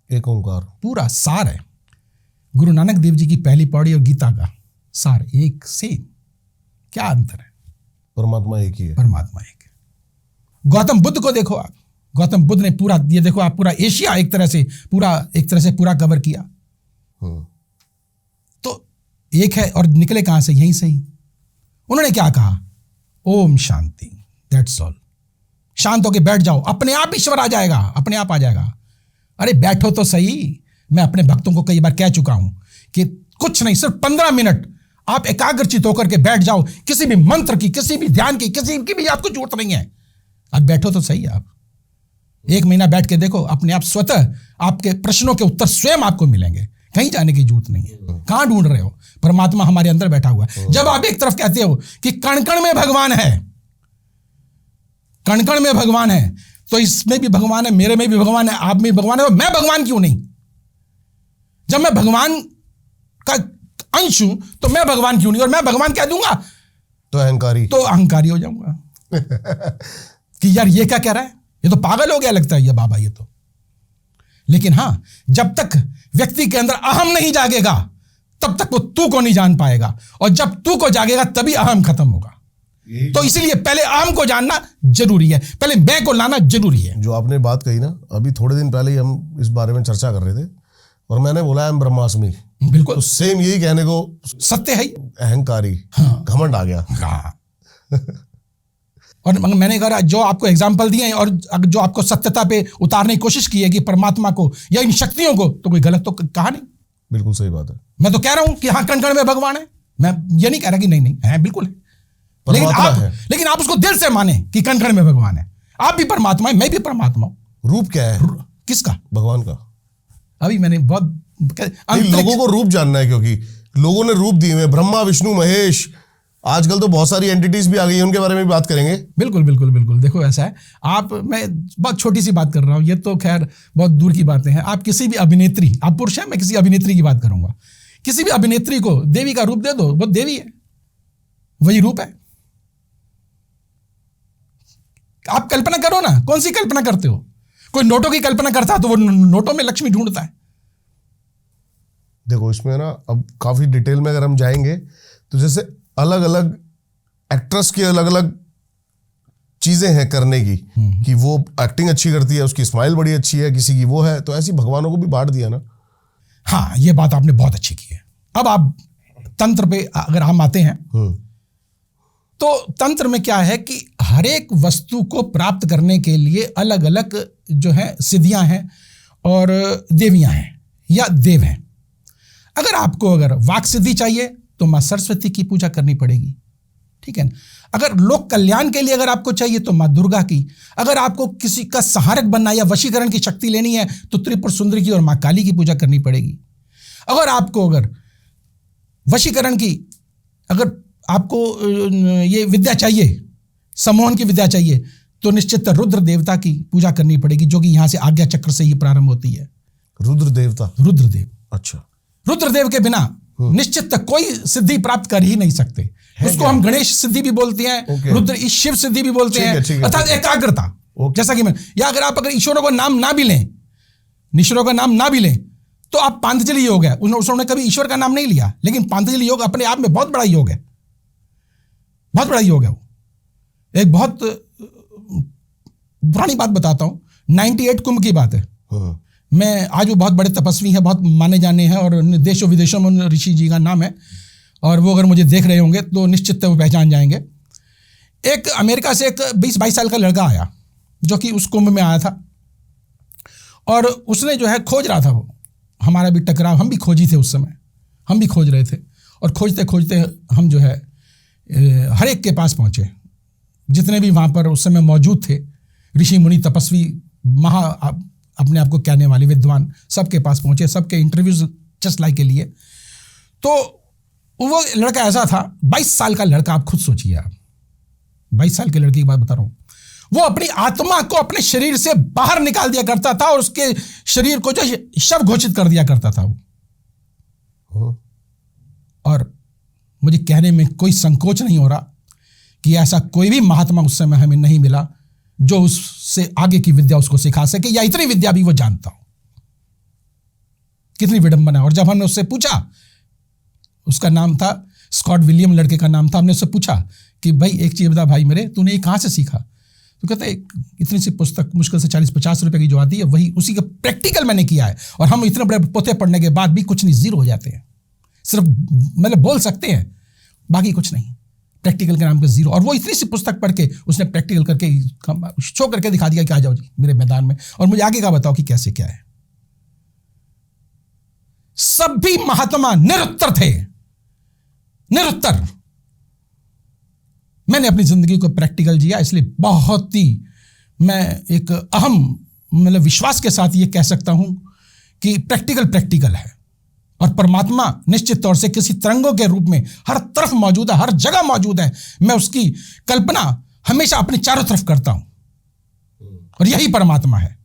एक ओंकार, पूरा सार है। गुरु नानक देव जी की पहली पौड़ी और गीता का सार एक सेम। क्या अंतर है? परमात्मा एक ही है। परमात्मा एक है। गौतम बुद्ध को देखो आप, गौतम बुद्ध ने पूरा, ये देखो आप, पूरा एशिया एक तरह से पूरा कवर किया। तो एक है, और निकले कहां से? यहीं से ही। उन्होंने क्या कहा? Om Shanti, that's all. शांत होके बैठ जाओ, अपने आप ईश्वर आ जाएगा, अपने आप आ जाएगा। अरे बैठो तो सही। मैं अपने भक्तों को कई बार कह चुका हूं कि कुछ नहीं, सिर्फ 15 मिनट आप एकाग्रचित होकर के बैठ जाओ। किसी भी मंत्र की, किसी भी ध्यान की, किसी की भी आपको जरूरत नहीं है। आप बैठो तो सही। आप 1 महीना बैठ के देखो, अपने आप स्वतः आपके प्रश्नों के उत्तर स्वयं आपको मिलेंगे। कहीं जाने की जरूरत नहीं है। कहां ढूंढ रहे हो? परमात्मा हमारे अंदर बैठा हुआ है। जब आप एक तरफ कहते हो कि कण कण में भगवान है, कण कण में भगवान है, तो इसमें भी भगवान है, मेरे में भी भगवान है, आप में भी भगवान है, तो मैं भगवान क्यों नहीं? जब मैं भगवान का अंश हूं तो मैं भगवान क्यों नहीं? और मैं भगवान कह दूंगा तो अहंकारी हो जाऊंगा कि यार ये क्या कह रहा है, ये तो पागल हो गया लगता है ये बाबा, ये तो। लेकिन हां, जब तक व्यक्ति के अंदर अहम नहीं जागेगा तब तक वो तू को नहीं जान पाएगा, और जब तू को जागेगा तभी अहम खत्म होगा। तो इसीलिए पहले अहम को जानना जरूरी है, पहले मैं को लाना जरूरी है। जो आपने बात कही ना, अभी थोड़े दिन पहले ही हम इस बारे में चर्चा कर रहे थे, और मैंने बोला हम ब्रह्मास्मि। बिल्कुल तो सेम यही कहने को सत्य है। अहंकारी, घमंड आ गया। और मैंने कहा जो आपको एग्जाम्पल दिए हैं और जो आपको सत्यता पे उतारने की कोशिश की है कि परमात्मा को या इन शक्तियों को, तो कोई गलत तो कहा नहीं। बिल्कुल सही बात है। मैं तो कह रहा हूं कि हाँ, कण कण में भगवान है। मैं ये नहीं कह रहा कि नहीं नहीं है, बिल्कुल है। लेकिन आप उसको दिल से माने कि कण कण में भगवान है। आप भी परमात्मा है, मैं भी परमात्मा हूं। रूप क्या है किसका? भगवान का। अभी मैंने बहुत लोगों को रूप जानना है, क्योंकि लोगों ने रूप दिए हैं, ब्रह्मा विष्णु महेश, आजकल तो बहुत सारी एंटिटीज भी आ गई हैं, उनके बारे में भी बात करेंगे। बिल्कुल बिल्कुल बिल्कुल। देखो ऐसा है, मैं बहुत छोटी सी बात कर रहा हूँ, ये तो खैर बहुत दूर की बातें हैं। आप किसी भी अभिनेत्री, आप पुरुष हैं, मैं किसी अभिनेत्री की बात करूंगा, किसी भी अभिनेत्री को देवी का रूप दे दो, वो देवी है, वही रूप है। आप कल्पना करो ना, कौन सी कल्पना करते हो? कोई नोटों की कल्पना करता है तो वो नोटों में लक्ष्मी ढूंढता है। देखो इसमें ना अब काफी डिटेल में अगर हम जाएंगे तो जैसे अलग अलग एक्ट्रेस की अलग अलग चीजें हैं करने की, कि वो एक्टिंग अच्छी करती है, उसकी स्माइल बड़ी अच्छी है, किसी की वो है, तो ऐसी भगवानों को भी बांट दिया ना। हाँ, ये बात आपने बहुत अच्छी की है। अब आप तंत्र पे अगर हम आते हैं तो तंत्र में क्या है कि हर एक वस्तु को प्राप्त करने के लिए अलग अलग जो है सिद्धियां हैं और देवियां हैं या देव हैं। अगर वाक सिद्धि चाहिए तो मां सरस्वती की पूजा करनी पड़ेगी, ठीक है ना। अगर लोक कल्याण के लिए अगर आपको चाहिए तो मां दुर्गा की। अगर आपको किसी का सहारक बनना या वशीकरण की शक्ति लेनी है तो त्रिपुर सुंदरी की और मां काली की पूजा करनी पड़ेगी। अगर वशीकरण की, अगर आपको ये विद्या चाहिए, सम्मोहन की विद्या चाहिए, तो निश्चित रुद्र देवता की पूजा करनी पड़ेगी, जो कि यहां से आज्ञा चक्र से ही प्रारंभ होती है। रुद्र देवता, रुद्रदेव। अच्छा। रुद्रदेव के बिना निश्चित कोई सिद्धि प्राप्त कर ही नहीं सकते। उसको हम गणेश सिद्धि भी बोलते हैं, रुद्र शिव सिद्धि भी बोलते हैं, अर्थात एकाग्रता। जैसा कि अगर ईश्वरों का नाम ना भी लें, ईश्वरों का नाम ना भी लें, तो आप पांतजलि योग है, उन्होंने कभी ईश्वर का नाम नहीं लिया, लेकिन पांतजलि योग अपने आप में बहुत बड़ा योग है, बहुत बड़ा योग है वो। एक बहुत पुरानी बात बताता हूं, 98 कुंभ की बात है। मैं आज वो बहुत बड़े तपस्वी हैं, बहुत माने जाने हैं, और देशों विदेशों में उन ऋषि जी का नाम है, और वो अगर मुझे देख रहे होंगे तो निश्चित वो पहचान जाएंगे। एक अमेरिका से एक 20-22 साल का लड़का आया, जो कि उस कुंभ में आया था, और उसने जो है खोज रहा था, वो हमारा भी टकराव, हम भी खोजी थे उस समय, हम भी खोज रहे थे, और खोजते खोजते हम जो है हर एक के पास पहुंचे, जितने भी वहाँ पर उस समय मौजूद थे, ऋषि मुनि तपस्वी अपने आप को कहने वाले विद्वान, सबके पास पहुंचे, सबके इंटरव्यूज जस्ट लाइक के लिए। तो वो लड़का ऐसा था, 22 साल का लड़का, आप खुद सोचिए, आप 22 साल के लड़के की बात बता रहा हूँ, वो अपनी आत्मा को अपने शरीर से बाहर निकाल दिया करता था, और उसके शरीर को जो शव घोषित कर दिया करता था वो। और मुझे कहने में कोई संकोच नहीं हो रहा कि ऐसा कोई भी महात्मा उस समय हमें नहीं मिला जो उससे आगे की विद्या उसको सिखा सके, या इतनी विद्या भी वो जानता हो। कितनी विडंबना। और जब हमने उससे पूछा, उसका नाम था स्कॉट विलियम, लड़के का नाम था, हमने उससे पूछा कि भाई एक चीज बता भाई मेरे, तूने ये कहाँ से सीखा? तो कहते इतनी सी पुस्तक मुश्किल से 40-50 रुपए की जो आती है, वही उसी का प्रैक्टिकल मैंने किया है। और हम इतने बड़े पोते पढ़ने के बाद भी कुछ नहीं, जीरो हो जाते हैं, सिर्फ मतलब बोल सकते हैं, बाकी कुछ नहीं, प्रैक्टिकल के नाम पे जीरो। और वो इतनी सी पुस्तक पढ़ के उसने प्रैक्टिकल करके शो करके दिखा दिया कि आ जाओ जी मेरे मैदान में, और मुझे आगे का बताओ कि कैसे क्या है। सभी महात्मा निरुत्तर थे, निरुत्तर। मैंने अपनी जिंदगी को प्रैक्टिकल जिया, इसलिए बहुत ही मैं एक अहम मतलब विश्वास के साथ ये कह सकता हूं कि प्रैक्टिकल है। और परमात्मा निश्चित तौर से किसी तरंगों के रूप में हर तरफ मौजूद है, हर जगह मौजूद है। मैं उसकी कल्पना हमेशा अपने चारों तरफ करता हूं, और यही परमात्मा है।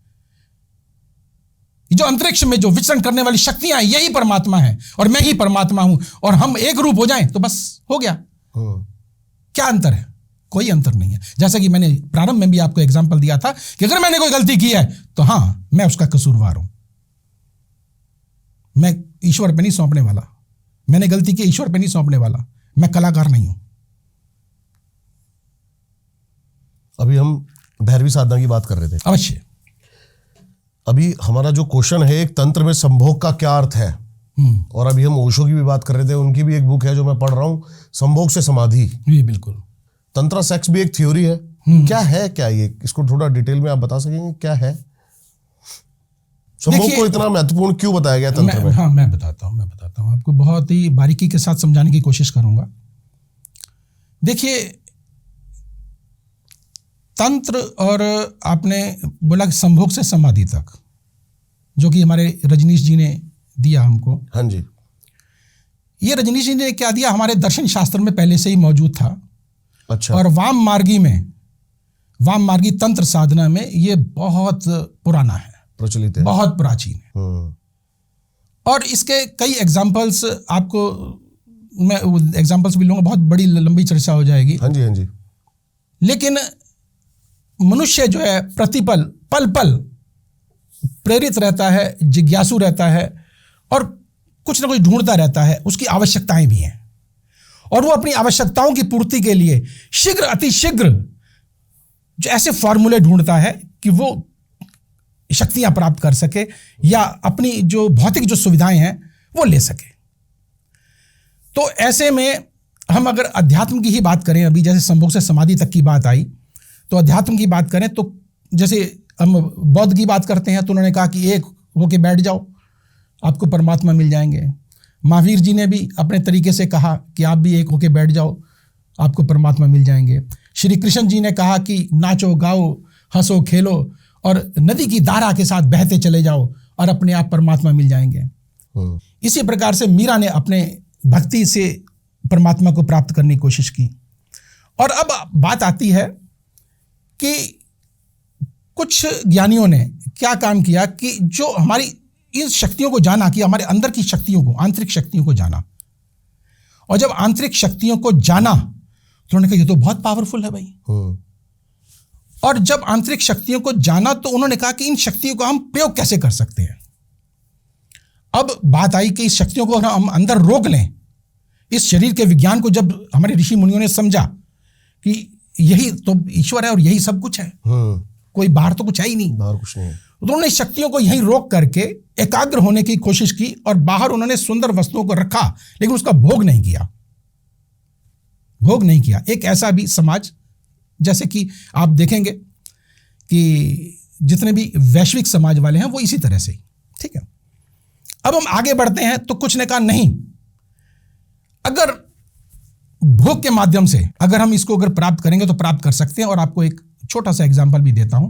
जो अंतरिक्ष में जो विचरण करने वाली शक्तियां हैं, यही परमात्मा है, और मैं ही परमात्मा हूं। और हम एक रूप हो जाएं तो बस हो गया। क्या अंतर है? कोई अंतर नहीं है। जैसा कि मैंने प्रारंभ में भी आपको एग्जाम्पल दिया था कि अगर मैंने कोई गलती की है तो हां, मैं उसका कसूरवार हूं, मैं ईश्वर पे नहीं सौंपने वाला। मैंने गलती की, ईश्वर पे नहीं सौंपने वाला, मैं कलाकार नहीं हूं। अभी हम भैरवी साधना की बात कर रहे थे। अवश्य। अभी हमारा जो क्वेश्चन है, एक तंत्र में संभोग का क्या अर्थ है, और अभी हम ओशो की भी बात कर रहे थे, उनकी भी एक बुक है जो मैं पढ़ रहा हूं, संभोग से समाधि। जी बिल्कुल। तंत्रा सेक्स भी एक थ्योरी है। क्या है, क्या ये, इसको थोड़ा डिटेल में आप बता सकेंगे क्या है? संभोग को इतना महत्वपूर्ण क्यों बताया गया तंत्र में? हाँ, मैं बताता हूँ आपको, बहुत ही बारीकी के साथ समझाने की कोशिश करूंगा। देखिए, तंत्र और आपने बोला कि संभोग से समाधि तक, जो कि हमारे रजनीश जी ने दिया हमको। हाँ जी। ये रजनीश जी ने क्या दिया, हमारे दर्शन शास्त्र में पहले से ही मौजूद था। अच्छा। और वाम मार्गी तंत्र साधना में ये बहुत पुराना है, प्रचलित है, बहुत प्राचीन है। और इसके कई एग्जाम्पल्स आपको मैं एग्जाम्पल्स भी लूंगा, बहुत बड़ी लंबी चर्चा हो जाएगी। हाँ जी, हाँ जी। लेकिन मनुष्य जो है प्रतिपल पल पल प्रेरित रहता है, जिज्ञासु रहता है और कुछ ना कुछ ढूंढता रहता है। उसकी आवश्यकताएं भी हैं और वो अपनी आवश्यकताओं की पूर्ति के लिए शीघ्र अतिशीघ्र जो ऐसे फॉर्मूले ढूंढता है कि वो शक्तियां प्राप्त कर सके या अपनी जो भौतिक जो सुविधाएं हैं वो ले सके। तो ऐसे में हम अगर अध्यात्म की ही बात करें, अभी जैसे संभोग से समाधि तक की बात आई, तो अध्यात्म की बात करें तो जैसे हम बौद्ध की बात करते हैं तो उन्होंने कहा कि एक होके बैठ जाओ, आपको परमात्मा मिल जाएंगे। महावीर जी ने भी अपने तरीके से कहा कि आप भी एक होके बैठ जाओ, आपको परमात्मा मिल जाएंगे। श्री कृष्ण जी ने कहा कि नाचो गाओ हंसो खेलो और नदी की धारा के साथ बहते चले जाओ और अपने आप परमात्मा मिल जाएंगे। इसी प्रकार से मीरा ने अपने भक्ति से परमात्मा को प्राप्त करने की कोशिश की। और अब बात आती है कि कुछ ज्ञानियों ने क्या काम किया कि जो हमारी इन शक्तियों को जाना, कि हमारे अंदर की शक्तियों को, आंतरिक शक्तियों को जाना। और जब आंतरिक शक्तियों को जाना तो उन्होंने कहा ये तो बहुत पावरफुल है भाई। और जब आंतरिक शक्तियों को जाना तो उन्होंने कहा कि इन शक्तियों को हम प्रयोग कैसे कर सकते हैं। अब बात आई कि इस शक्तियों को हम अंदर रोक लें। इस शरीर के विज्ञान को जब हमारे ऋषि मुनियों ने समझा कि यही तो ईश्वर है और यही सब कुछ है, कोई बाहर तो कुछ है ही नहीं, बाहर कुछ नहीं है, तो उन्होंने शक्तियों को यहीं रोक करके एकाग्र होने की कोशिश की और बाहर उन्होंने सुंदर वस्तुओं को रखा लेकिन उसका भोग नहीं किया। एक ऐसा भी समाज, जैसे कि आप देखेंगे कि जितने भी वैश्विक समाज वाले हैं वो इसी तरह से, ठीक है। अब हम आगे बढ़ते हैं तो कुछ ने कहा नहीं, अगर भोग के माध्यम से अगर हम इसको अगर प्राप्त करेंगे तो प्राप्त कर सकते हैं। और आपको एक छोटा सा एग्जांपल भी देता हूं।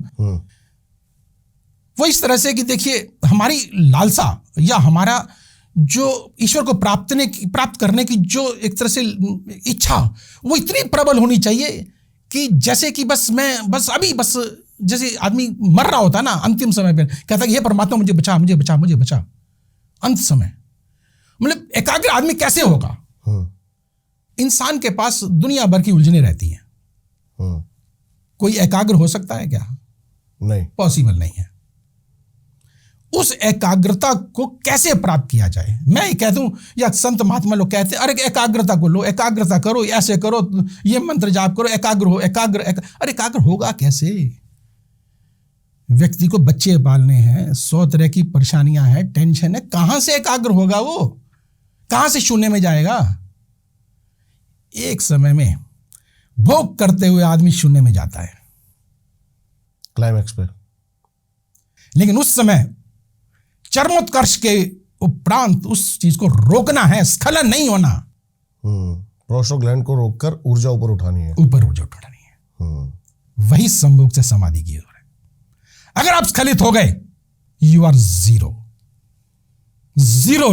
वो इस तरह से कि देखिए, हमारी लालसा या हमारा जो ईश्वर को प्राप्त करने की जो एक तरह से इच्छा, वो इतनी प्रबल होनी चाहिए कि जैसे कि बस जैसे आदमी मर रहा होता ना अंतिम समय पे, कहता कि हे परमात्मा मुझे बचा। अंत समय मतलब एकाग्र आदमी कैसे होगा? इंसान के पास दुनिया भर की उलझने रहती हैं। कोई एकाग्र हो सकता है क्या? नहीं, पॉसिबल नहीं है। उस एकाग्रता को कैसे प्राप्त किया जाए? मैं ये कहता हूं, या संत महात्मा लोग कहते हैं, अरे एकाग्रता को लो, एकाग्रता करो, ऐसे करो, ये मंत्र जाप करो, एकाग्र हो, अरे एकाग्र होगा कैसे? व्यक्ति को बच्चे पालने हैं, 100 तरह की परेशानियां हैं, टेंशन है, कहां से एकाग्र होगा? वो कहां से शून्य में जाएगा? एक समय में भोग करते हुए आदमी शून्य में जाता है, क्लाइमैक्स पे। लेकिन उस समय चरमोत्कर्ष के उपरांत उस चीज को रोकना है, स्खलन नहीं होना। प्रोस्टाग्लैंड को रोककर ऊर्जा ऊपर उठानी है, वही संभोग से समाधि की ओर है। अगर आप स्खलित हो गए, you are zero,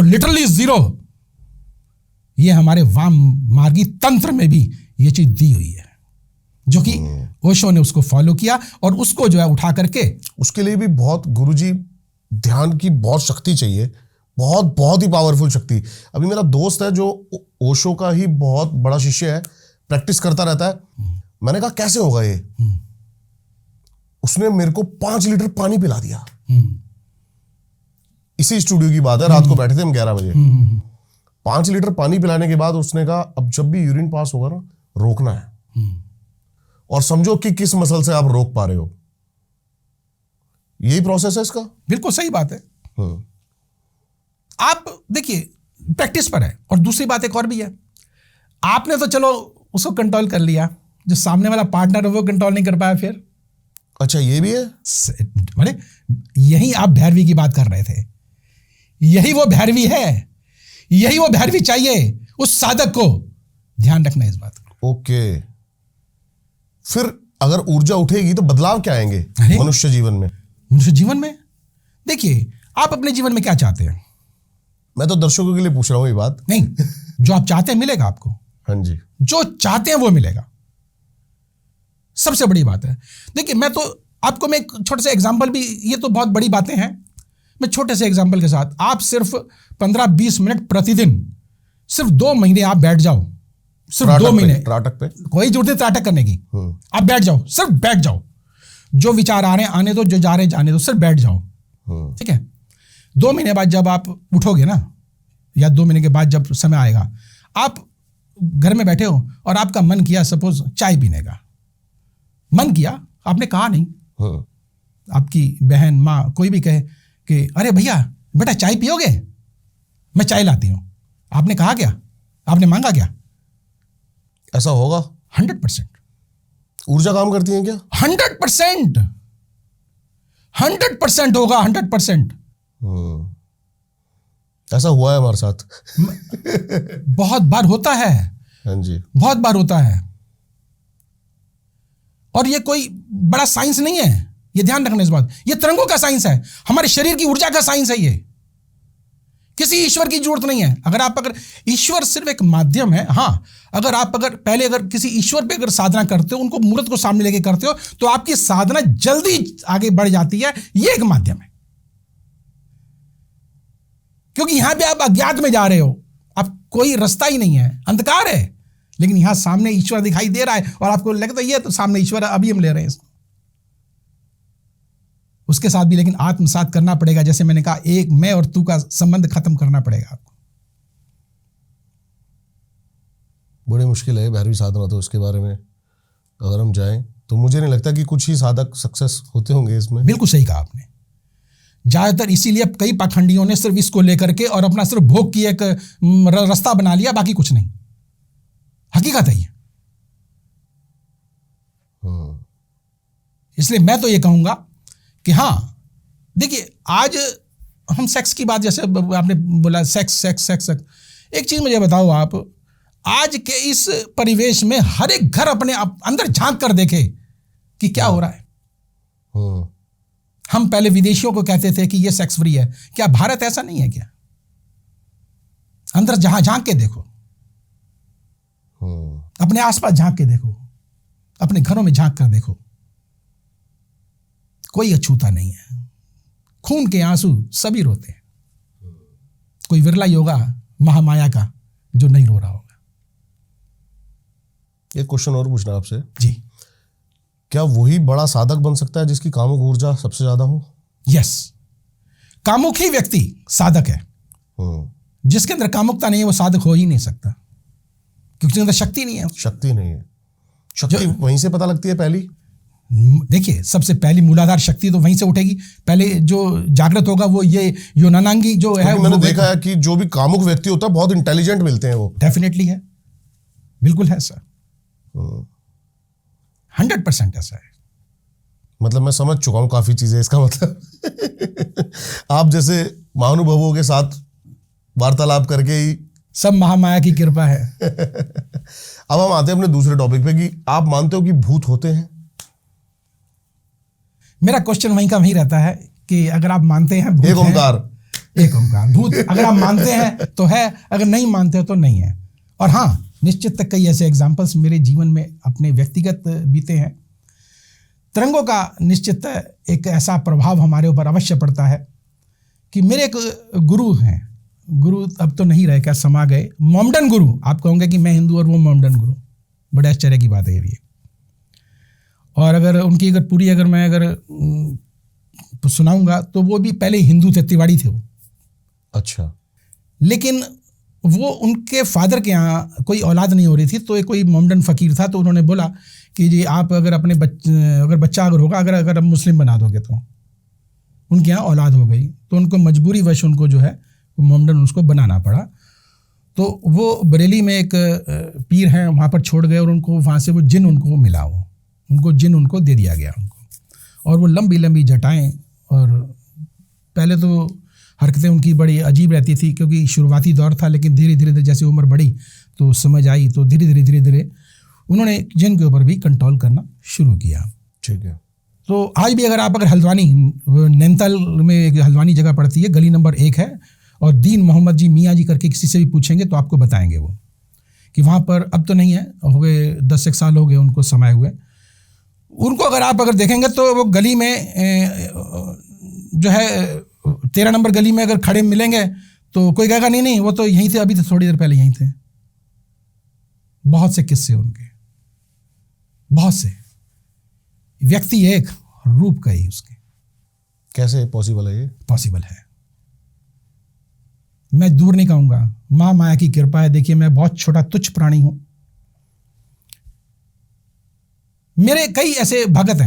literally zero. ये हमारे वाम मार्गी तंत्र में भी ये चीज दी हुई है, जो कि ओशो ने उसको फॉलो किया और उसको जो है उठा करके, उसके लिए भी बहुत गुरुजी ध्यान की बहुत शक्ति चाहिए, बहुत ही पावरफुल शक्ति। अभी मेरा दोस्त है जो ओशो का ही बहुत बड़ा शिष्य है, प्रैक्टिस करता रहता है। मैंने कहा कैसे होगा ये? उसने मेरे को 5 लीटर पानी पिला दिया। इसी स्टूडियो की बात है, रात को बैठे थे हम 11 बजे। 5 लीटर पानी पिलाने के बाद उसने कहा अब जब भी यूरिन पास होगा ना, रोकना है। और समझो कि किस मसल से आप रोक पा रहे हो। यही प्रोसेस है इसका। बिल्कुल सही बात है। आप देखिए, प्रैक्टिस पर है। और दूसरी बात एक और भी है, आपने तो चलो उसको कंट्रोल कर लिया, जो सामने वाला पार्टनर है वो कंट्रोल नहीं कर पाया फिर। अच्छा, ये भी है। अरे यही आप भैरवी की बात कर रहे थे, यही वो भैरवी है, यही वो भैरवी चाहिए उस साधक को। ध्यान रखना इस बात को। ओके, फिर अगर ऊर्जा उठेगी तो बदलाव क्या आएंगे मनुष्य जीवन में? मनुष्य जीवन में देखिए, आप अपने जीवन में क्या चाहते हैं? मैं तो दर्शकों के लिए पूछ रहा हूं ये बात। नहीं, जो आप चाहते हैं मिलेगा आपको। हाँ जी, जो चाहते हैं वो मिलेगा, सबसे बड़ी बात है। देखिए, मैं तो आपको मैं एक छोटे से एग्जांपल भी, ये तो बहुत बड़ी बातें हैं, मैं छोटे से एग्जांपल के साथ, आप सिर्फ 15-20 मिनट प्रतिदिन, सिर्फ 2 महीने आप बैठ जाओ, सिर्फ 2 महीने, त्राटक पे कोई जरूरत नहीं त्राटक करने की, आप बैठ जाओ, सिर्फ बैठ जाओ, जो विचार आ रहे हैं आने दो, जो जा रहे हैं जाने दो, सिर्फ बैठ जाओ, ठीक है। 2 महीने बाद जब आप उठोगे ना, या 2 महीने के बाद जब समय आएगा, आप घर में बैठे हो और आपका मन किया सपोज चाय पीने का, मन किया, आपने कहा नहीं, आपकी बहन, माँ, कोई भी कहे कि अरे भैया बेटा चाय पियोगे, मैं चाय लाती हूं, आपने कहा क्या? आपने मांगा क्या? ऐसा होगा? 100%। ऊर्जा काम करती है क्या? 100%, 100% होगा, 100%। ऐसा हुआ है हमारे साथ। बहुत बार होता है। हाँ जी, बहुत बार होता है। और ये कोई बड़ा साइंस नहीं है, ये ध्यान रखना इस बात, ये तरंगों का साइंस है, हमारे शरीर की ऊर्जा का साइंस है। ये किसी ईश्वर की जरूरत नहीं है। अगर ईश्वर सिर्फ एक माध्यम है। हाँ, अगर किसी ईश्वर पे अगर साधना करते हो, उनको मूर्त को सामने लेके करते हो, तो आपकी साधना जल्दी आगे बढ़ जाती है। ये एक माध्यम है, क्योंकि यहां पे आप अज्ञात में जा रहे हो, आप कोई रास्ता ही नहीं है, अंधकार है, लेकिन यहां सामने ईश्वर दिखाई दे रहा है और आपको लगता है ये तो सामने ईश्वर है, अभी हम ले रहे हैं इसको। उसके साथ भी लेकिन आत्मसात करना पड़ेगा, जैसे मैंने कहा, एक मैं और तू का संबंध खत्म करना पड़ेगा आपको। बड़ी मुश्किल है भैरवी साधना, तो इसके बारे में अगर हम जाएं तो मुझे नहीं लगता कि कुछ ही साधक सक्सेस होते होंगे इसमें। बिल्कुल सही कहा आपने। ज्यादातर इसीलिए कई पाखंडियों ने सिर्फ इसको लेकर के और अपना सिर्फ भोग की एक रास्ता बना लिया, बाकी कुछ नहीं। हकीकत है ये। इसलिए मैं तो ये कहूंगा कि हाँ, देखिए, आज हम सेक्स की बात, जैसे आपने बोला सेक्स, एक चीज मुझे बताओ आप, आज के इस परिवेश में हर एक घर अपने अंदर झांक कर देखे कि क्या हो रहा है। हम पहले विदेशियों को कहते थे कि ये सेक्स फ्री है, क्या भारत ऐसा नहीं है क्या? अंदर जहां झांक के देखो, अपने आसपास झांक के देखो, अपने घरों में झांक कर देखो, कोई अछूता नहीं है। खून के आंसू सभी रोते हैं, कोई विरला ही होगा महामाया का जो नहीं रो रहा होगा। एक क्वेश्चन और पूछना आपसे जी, क्या वही बड़ा साधक बन सकता है जिसकी कामुक ऊर्जा सबसे ज्यादा हो? यस, कामुक ही व्यक्ति साधक है। जिसके अंदर कामुकता नहीं है वो साधक हो ही नहीं सकता, क्योंकि उसके अंदर शक्ति नहीं है। शक्ति नहीं है, शक्ति वहीं से पता लगती है पहली। देखिए, सबसे पहली मूलाधार शक्ति तो वहीं से उठेगी। पहले जो जागृत होगा वो ये योनानांगी जो है, मैंने देखा है कि जो भी कामुक व्यक्ति होता है बहुत इंटेलिजेंट मिलते हैं वो। डेफिनेटली है, बिल्कुल है सर, 100% ऐसा है। मतलब मैं समझ चुका हूं काफी चीजें, इसका मतलब आप जैसे महानुभवों के साथ वार्तालाप करके ही सब महामाया की कृपा है। अब हम आते हैं अपने दूसरे टॉपिक पे कि आप मानते हो कि भूत होते हैं? मेरा क्वेश्चन वहीं का वहीं रहता है कि अगर आप मानते हैं भूत एक ओंकार, भूत अगर आप मानते हैं तो है, अगर नहीं मानते हो तो नहीं है। और हाँ, निश्चित तक कई ऐसे एग्जाम्पल्स मेरे जीवन में अपने व्यक्तिगत बीते हैं। तरंगों का निश्चित एक ऐसा प्रभाव हमारे ऊपर अवश्य पड़ता है कि मेरे एक गुरु हैं, गुरु अब तो नहीं रहे, क्या समा गए, मोमडन गुरु। आप कहोगे कि मैं हिंदू और वो मोमडन गुरु, बड़े आश्चर्य की बात है ये। और अगर उनकी पूरी मैं सुनाऊंगा तो वो भी पहले हिंदू थे, तिवाड़ी थे वो। अच्छा। लेकिन वो उनके फादर के यहाँ कोई औलाद नहीं हो रही थी, तो एक कोई मोमडन फ़कीर था, तो उन्होंने बोला कि जी आप अगर अपने बच्चा होगा, अगर मुस्लिम बना दोगे तो। उनके यहाँ औलाद हो गई, तो उनको मजबूरी वश उनको जो है मोमडन उसको बनाना पड़ा। तो वो बरेली में एक पीर हैं, वहाँ पर छोड़ गए और उनको वहाँ से वो जिन उनको मिला, उनको जिन उनको दे दिया गया उनको। और वो लंबी लंबी जटाएं, और पहले तो हरकतें उनकी बड़ी अजीब रहती थी क्योंकि शुरुआती दौर था, लेकिन धीरे धीरे जैसे उम्र बढ़ी तो समझ आई, तो धीरे धीरे उन्होंने जिन के ऊपर भी कंट्रोल करना शुरू किया। ठीक है। तो आज भी अगर हल्द्वानी, नैनीताल में एक हल्द्वानी जगह पड़ती है, गली नंबर 1 है, और दीन मोहम्मद जी मियाँ जी करके किसी से भी पूछेंगे तो आपको बताएंगे वो कि वहाँ पर, अब तो नहीं है, हो गए 10 एक साल हो गए उनको समाये हुए। उनको अगर देखेंगे तो वो गली में जो है 13 नंबर गली में अगर खड़े मिलेंगे तो कोई कहेगा नहीं वो तो यहीं थे, अभी तो थोड़ी देर पहले यहीं थे। बहुत से किस्से उनके, बहुत से, व्यक्ति एक, रूप कई उसके। कैसे पॉसिबल है ये? पॉसिबल है, मैं दूर नहीं कहूंगा, माँ माया की कृपा है। देखिए, मैं बहुत छोटा तुच्छ प्राणी हूं, मेरे कई ऐसे भगत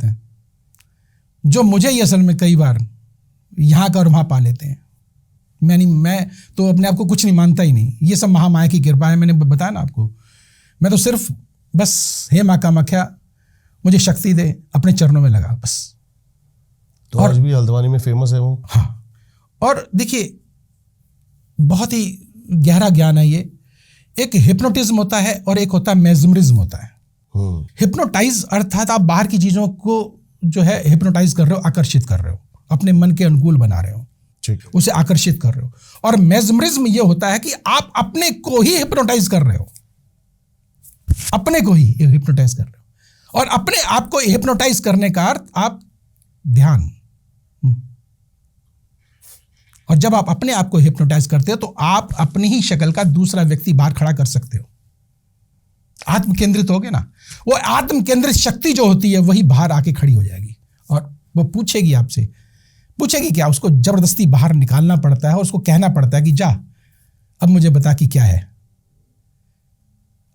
हैं जो मुझे ही असल में कई बार यहाँ का और वहाँ पा लेते हैं। मैं तो अपने आप को कुछ नहीं मानता ही नहीं, ये सब महामाया की कृपा है। मैंने बताया ना आपको, मैं तो सिर्फ बस हे माँ कामाख्या मुझे शक्ति दे, अपने चरणों में लगा बस। तो आज भी हल्द्वानी में फेमस है वो। हाँ, और देखिए बहुत ही गहरा ज्ञान है ये। एक हिप्नोटिज्म होता है और एक होता है मेस्मरिज्म होता है। हिप्नोटाइज अर्थात आप बाहर की चीजों को जो है हिप्नोटाइज कर रहे हो, आकर्षित कर रहे हो, अपने मन के अनुकूल बना रहे हो, उसे आकर्षित कर रहे हो। और मेस्मरिज्म ये होता है कि आप अपने को ही हिप्नोटाइज कर रहे हो, अपने को ही हिप्नोटाइज कर रहे हो। और अपने आप को हिप्नोटाइज करने का अर्थ आप ध्यान, और जब आप अपने आप को हिप्नोटाइज करते हो तो आप अपनी ही शक्ल का दूसरा व्यक्ति बाहर खड़ा कर सकते हो। आत्म केंद्रित हो गए ना, वो आत्म केंद्रित शक्ति जो होती है वही बाहर आके खड़ी हो जाएगी और वो पूछेगी आपसे, पूछेगी क्या, उसको जबरदस्ती बाहर निकालना पड़ता है और उसको कहना पड़ता है कि जा अब मुझे बता कि क्या है।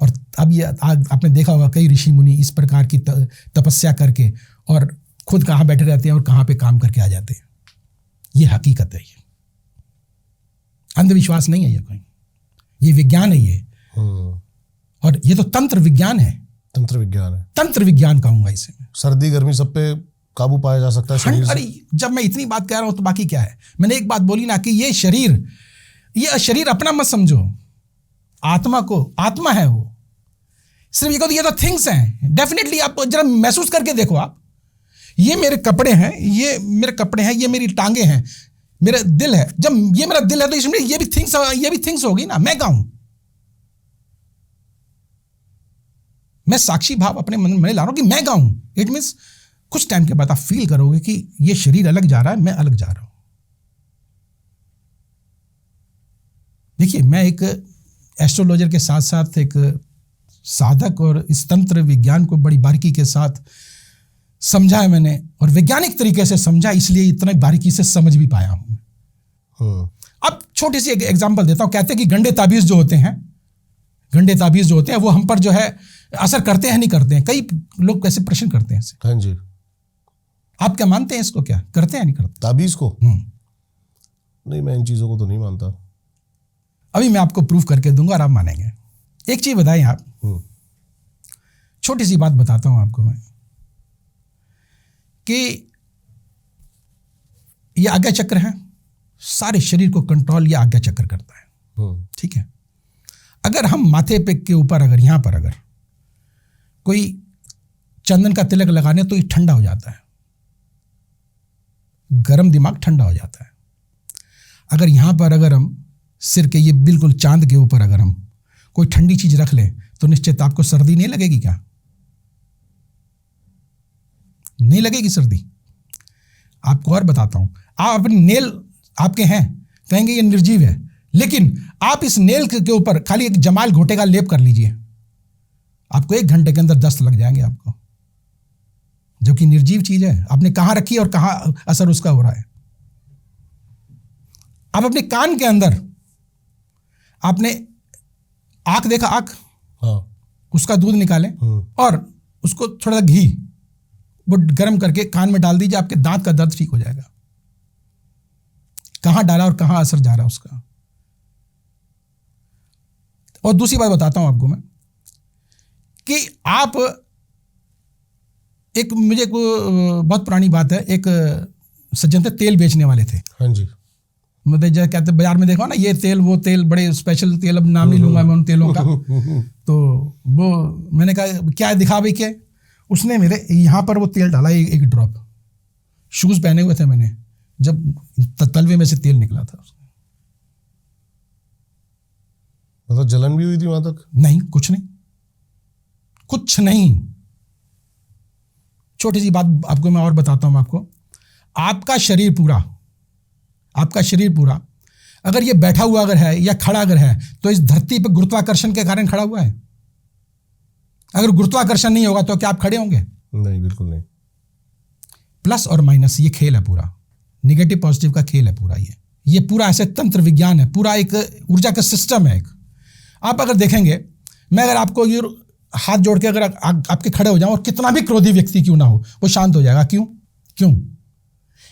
और अब ये आपने देखा होगा कई ऋषि मुनि इस प्रकार की तपस्या करके और खुद कहाँ बैठे रहते हैं और कहाँ पे काम करके आ जाते हैं। ये हकीकत है, ये अंधविश्वास नहीं है, ये कोई, ये विज्ञान है ये। और ये तो तंत्र विज्ञान है, तंत्र विज्ञान कहूंगा इसे। सर्दी गर्मी सब पे काबू पाया जा सकता है शरीर से। अरे जब मैं इतनी बात कह रहा हूं तो बाकी क्या है। मैंने एक बात बोली ना कि ये शरीर अपना मत समझो, आत्मा को, आत्मा है वो। सिर्फ ये तो थिंग्स हैं। डेफिनेटली आप जरा महसूस करके देखो, आप, ये मेरे कपड़े हैं, ये मेरी टांगे हैं, मेरा दिल है। जब ये मेरा दिल है तो इसमें ये भी थिंग्स होगी ना। मैं कहूं, मैं साक्षी भाव अपने मन में ला रहा हूं कि मैं गाऊं। इट मीन्स कुछ टाइम के बाद आप फील करोगे कि ये शरीर अलग जा रहा है, मैं अलग जा रहा हूं। देखिए, मैं एक एस्ट्रोलॉजर के साथ साथ एक साधक, और इस तंत्र विज्ञान को बड़ी बारीकी के साथ समझा है मैंने, और वैज्ञानिक तरीके से समझा, इसलिए इतना बारीकी से समझ भी पाया हूं। अब छोटी सी एक एग्जांपल देता हूं। कहते हैं कि गंडे ताबीज जो होते हैं वो हम पर जो है असर करते हैं नहीं करते हैं। कई लोग कैसे प्रश्न करते हैं। हाँ जी, आप क्या मानते हैं इसको, क्या करते हैं नहीं करते ताबीज को? नहीं, मैं इन चीजों को तो नहीं मानता। अभी मैं आपको प्रूफ करके दूंगा और आप मानेंगे। एक चीज बताएं आप, छोटी सी बात बताता हूं आपको मैं, कि ये आज्ञा चक्र है, सारे शरीर को कंट्रोल ये आज्ञा चक्र करता है। ठीक है, अगर हम माथे पे के ऊपर अगर यहां पर अगर कोई चंदन का तिलक लगाने तो ये ठंडा हो जाता है, गर्म दिमाग ठंडा हो जाता है। अगर यहां पर अगर हम सिर के ये बिल्कुल चांद के ऊपर अगर हम कोई ठंडी चीज रख लें तो निश्चित आपको सर्दी नहीं लगेगी क्या? नहीं लगेगी सर्दी। आपको और बताता हूं, आप अपने नेल आपके हैं, कहेंगे ये निर्जीव है, लेकिन आप इस नेल के ऊपर खाली एक जमाल घोटे का लेप कर लीजिए, आपको 1 घंटे के अंदर दस्त लग जाएंगे आपको, जो कि निर्जीव चीज है। आपने कहां रखी और कहां असर उसका हो रहा है। आप अपने कान के अंदर आपने आंख देखा, आंख, उसका दूध निकालें और उसको थोड़ा सा घी वो गर्म करके कान में डाल दीजिए, आपके दांत का दर्द ठीक हो जाएगा। कहां डाला और कहां असर जा रहा है उसका, और दूसरी बात बताता हूं आपको मैं कि आप मुझे एक बहुत पुरानी बात है, एक सज्जन थे, तेल बेचने वाले थे। हाँ जी। मतलब जैसे कहते बाजार में देखा ना, ये तेल वो तेल, बड़े स्पेशल तेल, अब नाम नहीं लूंगा मैं उन तेलों का। तो वो मैंने कहा क्या दिखा भाई क्या? उसने मेरे यहाँ पर वो तेल डाला, एक ड्रॉप। शूज पहने हुए थे मैंने, जब तलवे में से तेल निकला था। मतलब जलन भी हुई थी वहां तक? नहीं, कुछ नहीं, कुछ नहीं। छोटी सी बात आपको मैं और बताता हूं आपको। आपका शरीर पूरा अगर ये बैठा हुआ अगर है या खड़ा अगर है, तो इस धरती पर गुरुत्वाकर्षण के कारण खड़ा हुआ है। अगर गुरुत्वाकर्षण नहीं होगा तो क्या आप खड़े होंगे? नहीं, बिल्कुल नहीं। प्लस और माइनस, ये खेल है पूरा, निगेटिव पॉजिटिव का खेल है पूरा। ये पूरा ऐसे तंत्र विज्ञान है, पूरा एक ऊर्जा का सिस्टम है। आप अगर देखेंगे, मैं अगर आपको ये हाथ जोड़ के अगर आपके खड़े हो जाऊं और कितना भी क्रोधी व्यक्ति क्यों ना हो, वो शांत हो जाएगा। क्यों?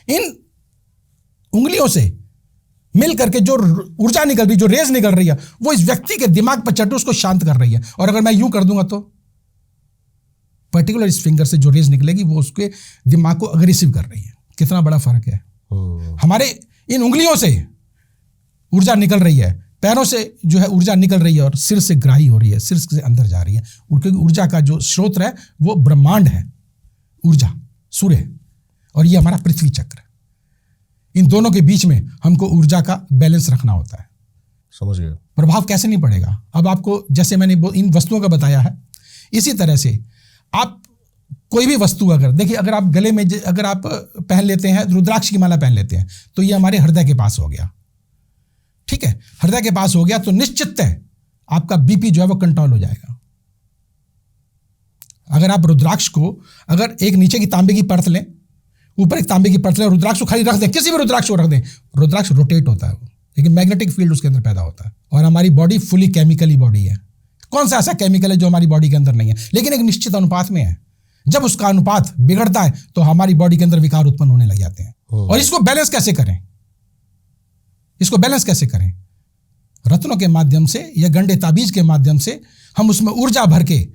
इन उंगलियों से मिल करके जो ऊर्जा निकल रही, जो रेज निकल रही है, वो इस व्यक्ति के दिमाग पर चढ़ उसको शांत कर रही है। और अगर मैं यूं कर दूंगा तो पर्टिकुलर इस फिंगर से जो रेज निकलेगी वो उसके दिमाग को अग्रेसिव कर रही है। कितना बड़ा फर्क है। हमारे इन उंगलियों से ऊर्जा निकल रही है, पैरों से जो है ऊर्जा निकल रही है, और सिर से ग्राही हो रही है, सिर से अंदर जा रही है। क्योंकि ऊर्जा का जो स्रोत है वो ब्रह्मांड है, ऊर्जा सूर्य है, और ये हमारा पृथ्वी चक्र है। इन दोनों के बीच में हमको ऊर्जा का बैलेंस रखना होता है। समझ गए? प्रभाव कैसे नहीं पड़ेगा? अब आपको जैसे मैंने इन वस्तुओं का बताया है, इसी तरह से आप कोई भी वस्तु अगर देखिए, अगर आप गले में अगर आप पहन लेते हैं, रुद्राक्ष की माला पहन लेते हैं, तो ये हमारे हृदय के पास हो गया। ठीक है, हृदय के पास हो गया तो निश्चित है आपका बीपी जो है वो कंट्रोल हो जाएगा। अगर आप रुद्राक्ष को अगर एक नीचे की तांबे की परत लें, ऊपर एक तांबे की परत लें, रुद्राक्ष को खाली रख दें, किसी भी रुद्राक्ष को रख दें, रुद्राक्ष रोटेट होता है, लेकिन मैग्नेटिक फील्ड उसके अंदर पैदा होता है। और हमारी बॉडी फुली केमिकली बॉडी है। कौन सा ऐसा केमिकल है जो हमारी बॉडी के अंदर नहीं है, लेकिन एक निश्चित अनुपात में है। जब उसका अनुपात बिगड़ता है तो हमारी बॉडी के अंदर विकार उत्पन्न होने लग जाते हैं। और इसको बैलेंस कैसे करें? रत्नों के माध्यम से या गंडे ताबीज के माध्यम से हम उसमें ऊर्जा भर के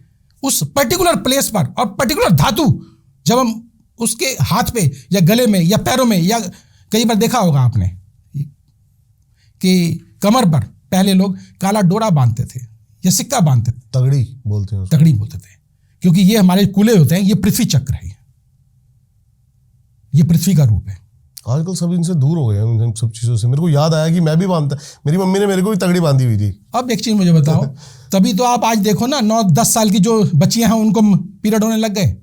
उस पर्टिकुलर प्लेस पर, और पर्टिकुलर धातु जब हम उसके हाथ पे या गले में या पैरों में, या कई बार देखा होगा आपने कि कमर पर पहले लोग काला डोरा बांधते थे या सिक्का बांधते थे, तगड़ी बोलते थे, क्योंकि ये हमारे कूले होते हैं। ये पृथ्वी चक्र है, ये पृथ्वी का रूप है। आजकल सब इनसे दूर हो गए हैं, इन सब चीजों से। मेरे को याद आया कि मैं भी बांधता, मेरी मम्मी ने मेरे को भी तगड़ी बांधी हुई थी। अब एक चीज मुझे बताओ, तभी तो आप आज देखो ना, 9-10 साल की जो बच्चियां हैं उनको पीरियड होने लग गए,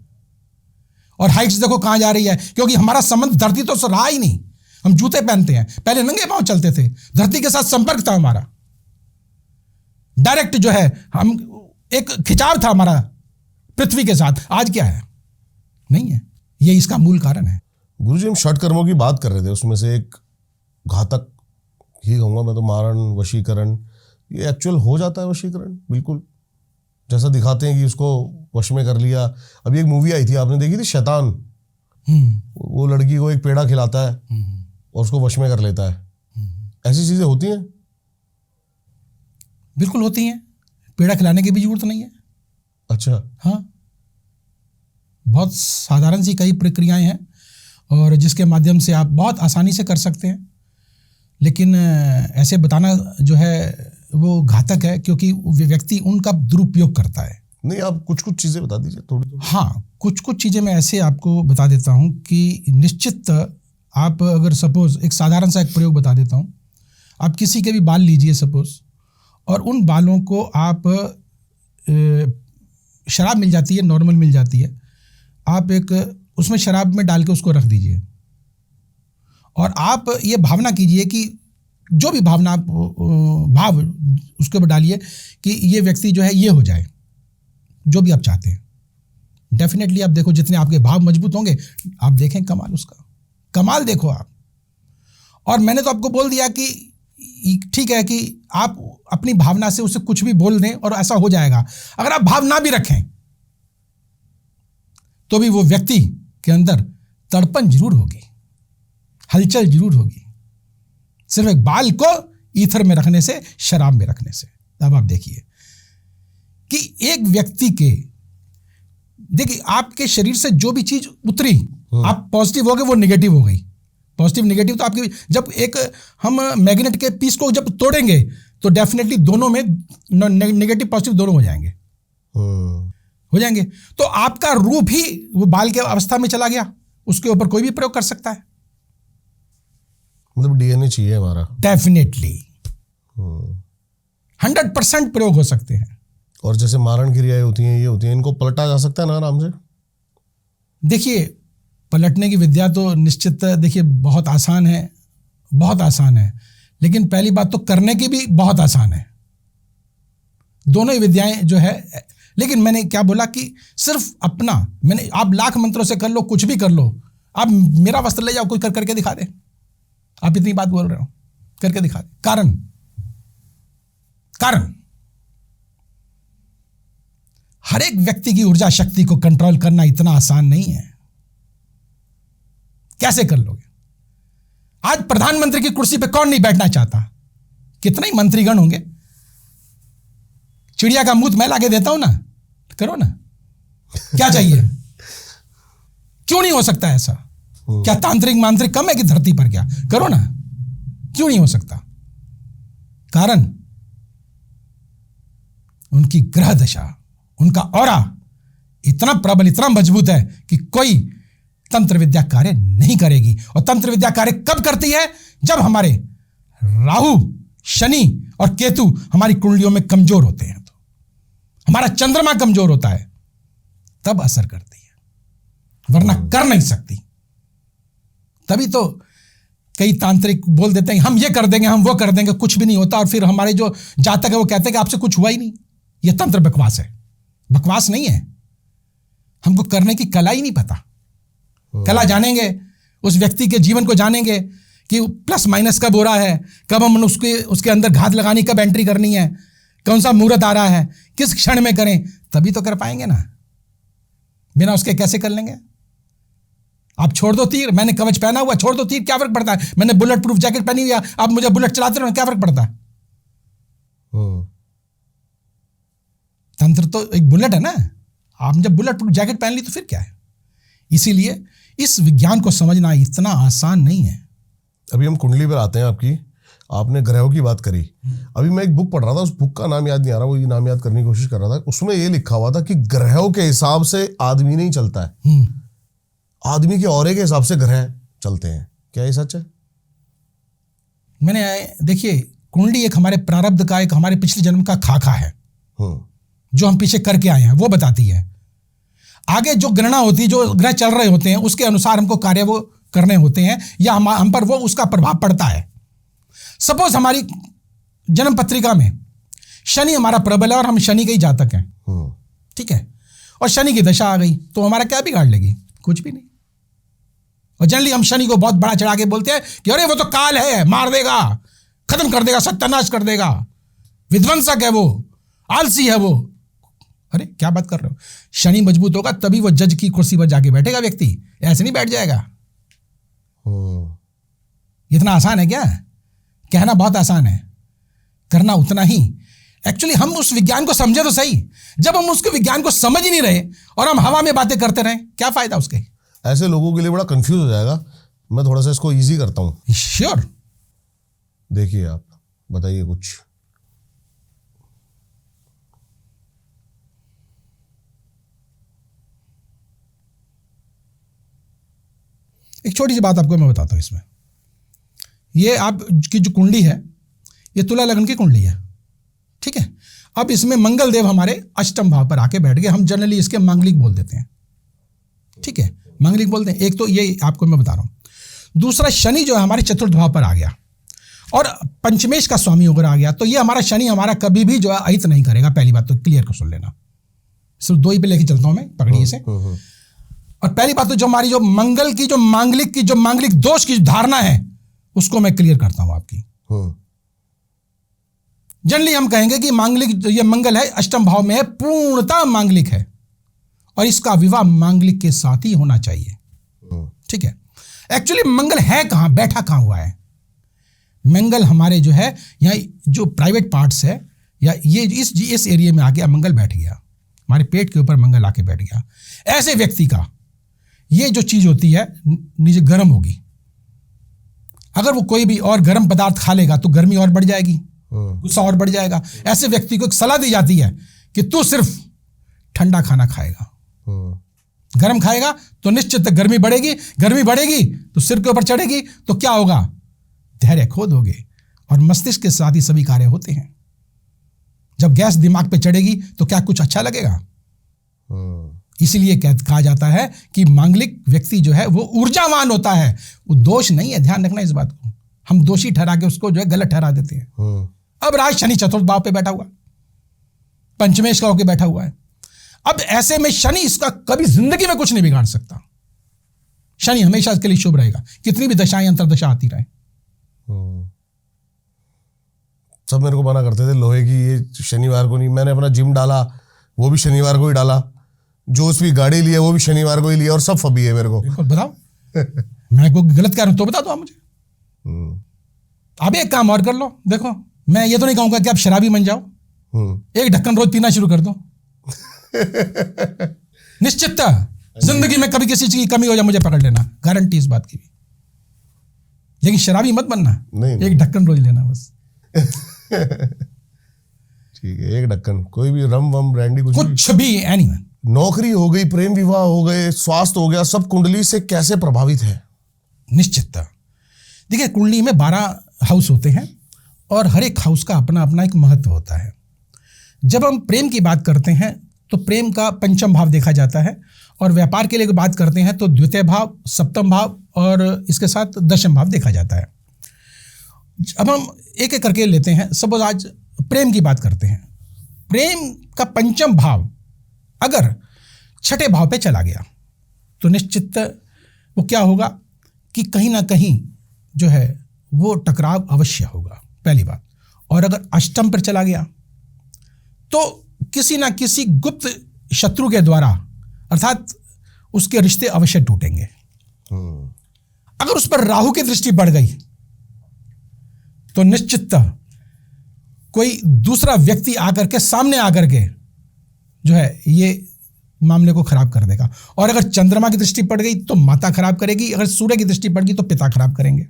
और हाइट्स देखो कहां जा रही है। क्योंकि हमारा संबंध धरती तो रहा ही नहीं। हम जूते पहनते हैं, पहले नंगे पांव चलते थे, धरती के साथ संपर्क था हमारा डायरेक्ट, जो है हम एक खिंचाव था हमारा पृथ्वी के साथ। आज क्या है? नहीं है। ये इसका मूल कारण है। गुरुजी, हम षट कर्मों की बात कर रहे थे, उसमें से एक घातक ही कहूँगा मैं तो, मारण, वशीकरण। ये एक्चुअल हो जाता है वशीकरण? बिल्कुल जैसा दिखाते हैं कि उसको वश में कर लिया। अभी एक मूवी आई थी, आपने देखी थी, शैतान? वो लड़की को एक पेड़ा खिलाता है और उसको वश में कर लेता है। ऐसी चीजें होती हैं? बिल्कुल होती हैं। पेड़ा खिलाने की भी जरूरत नहीं है। अच्छा। हाँ, बहुत साधारण सी कई प्रक्रियाएं हैं, और जिसके माध्यम से आप बहुत आसानी से कर सकते हैं। लेकिन ऐसे बताना जो है वो घातक है, क्योंकि व्यक्ति उनका दुरुपयोग करता है। नहीं, आप कुछ चीज़ें बता दीजिए थोड़ी। हाँ, कुछ चीज़ें मैं ऐसे आपको बता देता हूँ कि निश्चित आप अगर सपोज एक साधारण सा एक प्रयोग बता देता हूँ। आप किसी के भी बाल लीजिए सपोज, और उन बालों को आप शराब मिल जाती है, नॉर्मल मिल जाती है, आप एक उसमें शराब में डाल के उसको रख दीजिए, और आप ये भावना कीजिए कि जो भी भावना आप भाव उसके ऊपर डालिए कि ये व्यक्ति जो है ये हो जाए, जो भी आप चाहते हैं। डेफिनेटली आप देखो, जितने आपके भाव मजबूत होंगे, आप देखें कमाल, उसका कमाल देखो आप। और मैंने तो आपको बोल दिया कि ठीक है कि आप अपनी भावना से उसे कुछ भी बोल दें और ऐसा हो जाएगा। अगर आप भाव ना भी रखें तो भी वो व्यक्ति के अंदर तड़पन जरूर होगी, हलचल जरूर होगी, सिर्फ एक बाल को ईथर में रखने से, शराब में रखने से। अब आप देखिए कि एक व्यक्ति के, देखिए आपके शरीर से जो भी चीज उतरी, आप पॉजिटिव हो गए वो नेगेटिव हो गई। पॉजिटिव नेगेटिव तो आपकी, जब एक हम मैग्नेट के पीस को जब तोड़ेंगे तो डेफिनेटली दोनों में नेगेटिव पॉजिटिव दोनों हो जाएंगे, हो जाएंगे। तो आपका रूप ही वो बाल के अवस्था में चला गया, उसके ऊपर कोई भी प्रयोग कर सकता है। मतलब डीएनए चाहिए हमारा, डेफिनेटली 100% प्रयोग हो सकते हैं। और जैसे मारण क्रियाएं होती हैं, ये होती हैं, इनको पलटा जा सकता है ना आराम से? देखिए पलटने की विद्या तो निश्चित देखिए बहुत आसान है, बहुत आसान है, लेकिन पहली बात तो करने की भी बहुत आसान है। दोनों ही विद्याएं जो है, लेकिन मैंने क्या बोला कि सिर्फ अपना, मैंने, आप लाख मंत्रों से कर लो, कुछ भी कर लो, आप मेरा वस्त्र ले जाओ, कोई करके दिखा दे, आप इतनी बात बोल रहे हो, करके दिखा दे। कारण हर एक व्यक्ति की ऊर्जा शक्ति को कंट्रोल करना इतना आसान नहीं है। कैसे कर लोगे? आज प्रधानमंत्री की कुर्सी पे कौन नहीं बैठना चाहता? कितने ही मंत्रीगण होंगे। चिड़िया का मूत मैं लाके देता हूं ना, करो ना, क्या चाहिए? क्यों नहीं हो सकता ऐसा? क्या तांत्रिक मांत्रिक कम है कि धरती पर? क्या करो ना, क्यों नहीं हो सकता? कारण उनकी ग्रह दशा, उनका ऑरा इतना प्रबल, इतना मजबूत है कि कोई तंत्र विद्या कार्य नहीं करेगी। और तंत्र विद्या कार्य कब करती है? जब हमारे राहु, शनि और केतु हमारी कुंडलियों में कमजोर होते हैं, तो हमारा चंद्रमा कमजोर होता है, तब असर करती है, वरना कर नहीं सकती। तभी तो कई तांत्रिक बोल देते हैं हम ये कर देंगे, हम वो कर देंगे, कुछ भी नहीं होता। और फिर हमारे जो जातक है वो कहते हैं कि आपसे कुछ हुआ ही नहीं। ये तंत्र बकवास है, बकवास नहीं है। हमको करने की कला ही नहीं पता। कला जानेंगे, उस व्यक्ति के जीवन को जानेंगे कि प्लस माइनस कब हो रहा है, कब हम उसके अंदर घात लगानी, कब एंट्री करनी है, कौन सा मुहूर्त आ रहा है, किस क्षण में करें, तभी तो कर पाएंगे ना। बिना उसके कैसे कर लेंगे? आप छोड़ दो तीर, मैंने कवच पहना हुआ, छोड़ दो तीर, क्या फर्क पड़ता है? मैंने बुलेट प्रूफ जैकेट पहनी हुई, आप मुझे बुलेट चलाते रहो, क्या फर्क पड़ता है? तंत्र तो एक बुलेट है ना। आप जब बुलेट प्रूफ जैकेट पहन ली तो फिर क्या है? इसीलिए इस विज्ञान को समझना इतना आसान नहीं है। अभी हम कुंडली पर आते हैं आपकी। आपने ग्रहों की बात करी। अभी मैं एक बुक पढ़ रहा था, उस बुक का नाम याद नहीं आ रहा, वो ये नाम याद करने की कोशिश कर रहा था। उसमें ये लिखा हुआ था कि ग्रहों के हिसाब से आदमी नहीं चलता है, आदमी के औरे के हिसाब से ग्रह चलते हैं। क्या ये सच है? मैंने, देखिए कुंडली एक हमारे प्रारब्ध का, एक हमारे पिछले जन्म का खाका है, जो हम पीछे करके आए हैं, वो बताती है। आगे जो गणना होती है, जो ग्रह चल रहे होते हैं, उसके अनुसार हमको कार्य वो करने होते हैं, या हम पर वो उसका प्रभाव पड़ता है। सपोज हमारी जन्म पत्रिका में शनि हमारा प्रबल है और हम शनि के ही जातक हैं, ठीक है, और शनि की दशा आ गई तो हमारा क्या बिगाड़ लेगी? कुछ भी नहीं। और जनरली हम शनि को बहुत बड़ा चढ़ा के बोलते हैं कि अरे वो तो काल है, मार देगा, खत्म कर देगा, सत्यानाश कर देगा, विध्वंसक है वो, आलसी है वो। अरे क्या बात कर रहे हो? शनि मजबूत होगा तभी वो जज की कुर्सी पर जाके बैठेगा व्यक्ति, ऐसे नहीं बैठ जाएगा। इतना आसान है क्या? कहना बहुत आसान है, करना उतना ही। एक्चुअली हम उस विज्ञान को समझे तो सही। जब हम उसके विज्ञान को समझ ही नहीं रहे और हम हवा में बातें करते रहे, क्या फायदा उसके? ऐसे लोगों के लिए बड़ा कंफ्यूज हो जाएगा। मैं थोड़ा सा इसको इजी करता हूं। श्योर। देखिए आप बताइए कुछ। एक छोटी सी बात आपको मैं बताता हूं इसमें। ये आपकी जो कुंडली है, ये तुला लग्न की कुंडली है, ठीक है। अब इसमें मंगल देव हमारे अष्टम भाव पर आके बैठ गए। हम जनरली इसके मांगलिक बोल देते हैं, ठीक है, मांगलिक बोलते हैं। एक तो ये आपको मैं बता रहा हूं। दूसरा, शनि जो है हमारे चतुर्थ भाव पर आ गया और पंचमेश का स्वामी होकर आ गया, तो ये हमारा शनि हमारा कभी भी जो है अहित नहीं करेगा। पहली बात तो क्लियर कर सुन लेना, सिर्फ दो ही पे लेके चलता हूं मैं, पकड़िए से। और पहली बात तो जो हमारी जो मंगल की जो मांगलिक दोष की धारणा है, उसको मैं क्लियर करता हूं आपकी। जनरली हम कहेंगे कि मांगलिक, ये मंगल है अष्टम भाव में है, पूर्णतः मांगलिक है और इसका विवाह मांगलिक के साथ ही होना चाहिए, ठीक है। एक्चुअली मंगल है कहां, बैठा कहां हुआ है? मंगल हमारे जो है यहाँ जो प्राइवेट पार्ट्स है, या ये इस एरिया में आके मंगल बैठ गया, हमारे पेट के ऊपर मंगल आके बैठ गया, ऐसे व्यक्ति का ये जो चीज होती है नीचे गर्म होगी। अगर वो कोई भी और गर्म पदार्थ खा लेगा तो गर्मी और बढ़ जाएगी, गुस्सा और बढ़ जाएगा। ऐसे व्यक्ति को एक सलाह दी जाती है कि तू सिर्फ ठंडा खाना खाएगा, गर्म खाएगा तो निश्चित गर्मी बढ़ेगी, गर्मी बढ़ेगी तो सिर के ऊपर चढ़ेगी तो क्या होगा, धैर्य खो दोगे और मस्तिष्क के साथ ही सभी कार्य होते हैं। जब गैस दिमाग पे चढ़ेगी तो क्या कुछ अच्छा लगेगा? इसीलिए कहा जाता है कि मांगलिक व्यक्ति जो है वो ऊर्जावान होता है, वो दोष नहीं है। ध्यान रखना इस बात को, हम दोषी ठहरा के उसको जो है गलत ठहरा देते हैं। अब राज शनि चतुर्थ भाव पे बैठा हुआ, पंचमेश का होकर बैठा हुआ है। अब ऐसे में शनि इसका कभी जिंदगी में कुछ नहीं बिगाड़ सकता। शनि हमेशा इसके लिए शुभ रहेगा, कितनी भी दशाएं अंतरदशा आती रहे। सब मेरे को मना करते थे लोहे की ये शनिवार को नहीं, मैंने अपना जिम डाला वो भी शनिवार को ही डाला, जो उसकी गाड़ी लिया वो भी शनिवार को ही लिया और सब फबी है मेरे को। बिल्कुल बताओ मैं कोई गलत कह रहा हूं तो बता दो आप मुझे। अब एक काम और कर लो, देखो मैं ये तो नहीं कहूंगा कि आप शराबी बन जाओ, एक ढक्कन रोज पीना शुरू कर दो निश्चित जिंदगी में कभी किसी चीज की कमी हो जाए मुझे पकड़ लेना, गारंटी इस बात की भी। लेकिन शराबी मत बनना, एक ढक्कन रोज लेना बस ठीक है, एक ढक्कन, कोई भी रम वम ब्रांडी कुछ भी एनीवन। नौकरी हो गई, प्रेम विवाह हो गए, स्वास्थ्य हो गया, सब कुंडली से कैसे प्रभावित है? निश्चित देखिए कुंडली में 12 हाउस होते हैं और हर एक हाउस का अपना अपना एक महत्व होता है। जब हम प्रेम की बात करते हैं तो प्रेम का पंचम भाव देखा जाता है, और व्यापार के लिए बात करते हैं तो द्वितीय भाव, सप्तम भाव और इसके साथ दशम भाव देखा जाता है। अब हम एक एक करके लेते हैं। सपोज आज प्रेम की बात करते हैं, प्रेम का पंचम भाव अगर छठे भाव पे चला गया तो निश्चित वो क्या होगा कि कहीं ना कहीं जो है वो टकराव अवश्य होगा, पहली बात। और अगर अष्टम पर चला गया तो किसी ना किसी गुप्त शत्रु के द्वारा अर्थात उसके रिश्ते अवश्य टूटेंगे। अगर उस पर राहु की दृष्टि बढ़ गई तो निश्चित कोई दूसरा व्यक्ति आकर के सामने आकर के जो है ये मामले को खराब कर देगा। और अगर चंद्रमा की दृष्टि पड़ गई तो माता खराब करेगी, अगर सूर्य की दृष्टि पड़ गई तो पिता खराब करेंगे।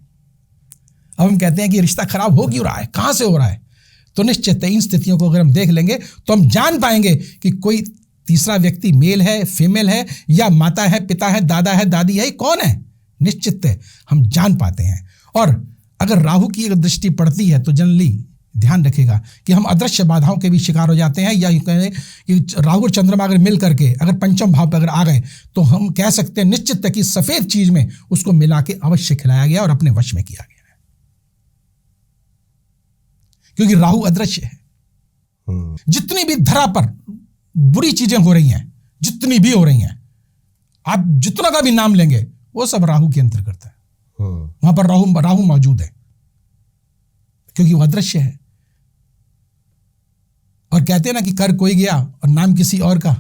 अब हम कहते हैं कि रिश्ता खराब हो क्यों रहा है, कहां से हो रहा है, तो निश्चित इन स्थितियों को अगर हम देख लेंगे तो हम जान पाएंगे कि कोई तीसरा व्यक्ति मेल है, फीमेल है, या माता है, पिता है, दादा है, दादी है, कौन है, निश्चित हम जान पाते हैं। और अगर राहु की अगर दृष्टि पड़ती है तो जनरली ध्यान रखेगा कि हम अदृश्य बाधाओं के भी शिकार हो जाते हैं, या यूं कहें कि राहु और चंद्रमा अगर मिल करके अगर पंचम भाव पर अगर आ गए तो हम कह सकते हैं निश्चित है कि सफेद चीज में उसको मिला के अवश्य खिलाया गया और अपने वश में किया गया है, क्योंकि राहु अदृश्य है। जितनी भी धरा पर बुरी चीजें हो रही हैं, जितनी भी हो रही हैं, आप जितना का भी नाम लेंगे वो सब राहु के अंतर्गत है। वहां पर राहु मौजूद है क्योंकि वो अदृश्य है। और कहते हैं ना कि कर कोई गया और नाम किसी और का,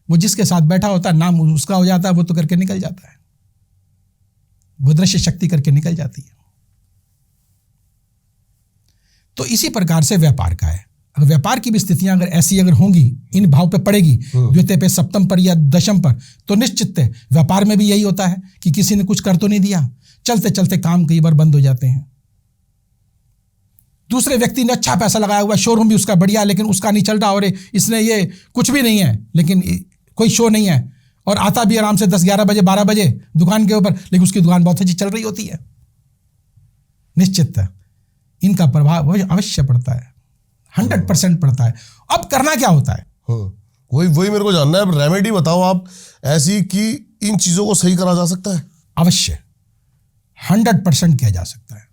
वो जिसके साथ बैठा होता है नाम उसका हो जाता है, वो तो करके निकल जाता है, वो दृश्य शक्ति करके निकल जाती है। तो इसी प्रकार से व्यापार का है। अगर व्यापार की भी स्थितियां अगर ऐसी अगर होंगी, इन भाव पे पड़ेगी, द्वितीय पे, सप्तम पर या दशम पर, तो निश्चित है व्यापार में भी यही होता है कि किसी ने कुछ कर तो नहीं दिया, चलते चलते काम कई बार बंद हो जाते हैं। दूसरे व्यक्ति ने अच्छा पैसा लगाया हुआ, शोरूम भी उसका बढ़िया, लेकिन उसका नहीं चल रहा, और इसने ये कुछ भी नहीं है, लेकिन कोई शो नहीं है, और आता भी आराम से 10, 11 बजे, 12 बजे दुकान के ऊपर, लेकिन उसकी दुकान बहुत अच्छी चल रही होती है। निश्चित इनका प्रभाव अवश्य पड़ता है, 100% पड़ता है। अब करना क्या होता है? वही मेरे को जानना है। अब रेमेडी बताओ आप ऐसी कि इन चीजों को सही करा जा सकता है। अवश्य 100% किया जा सकता है।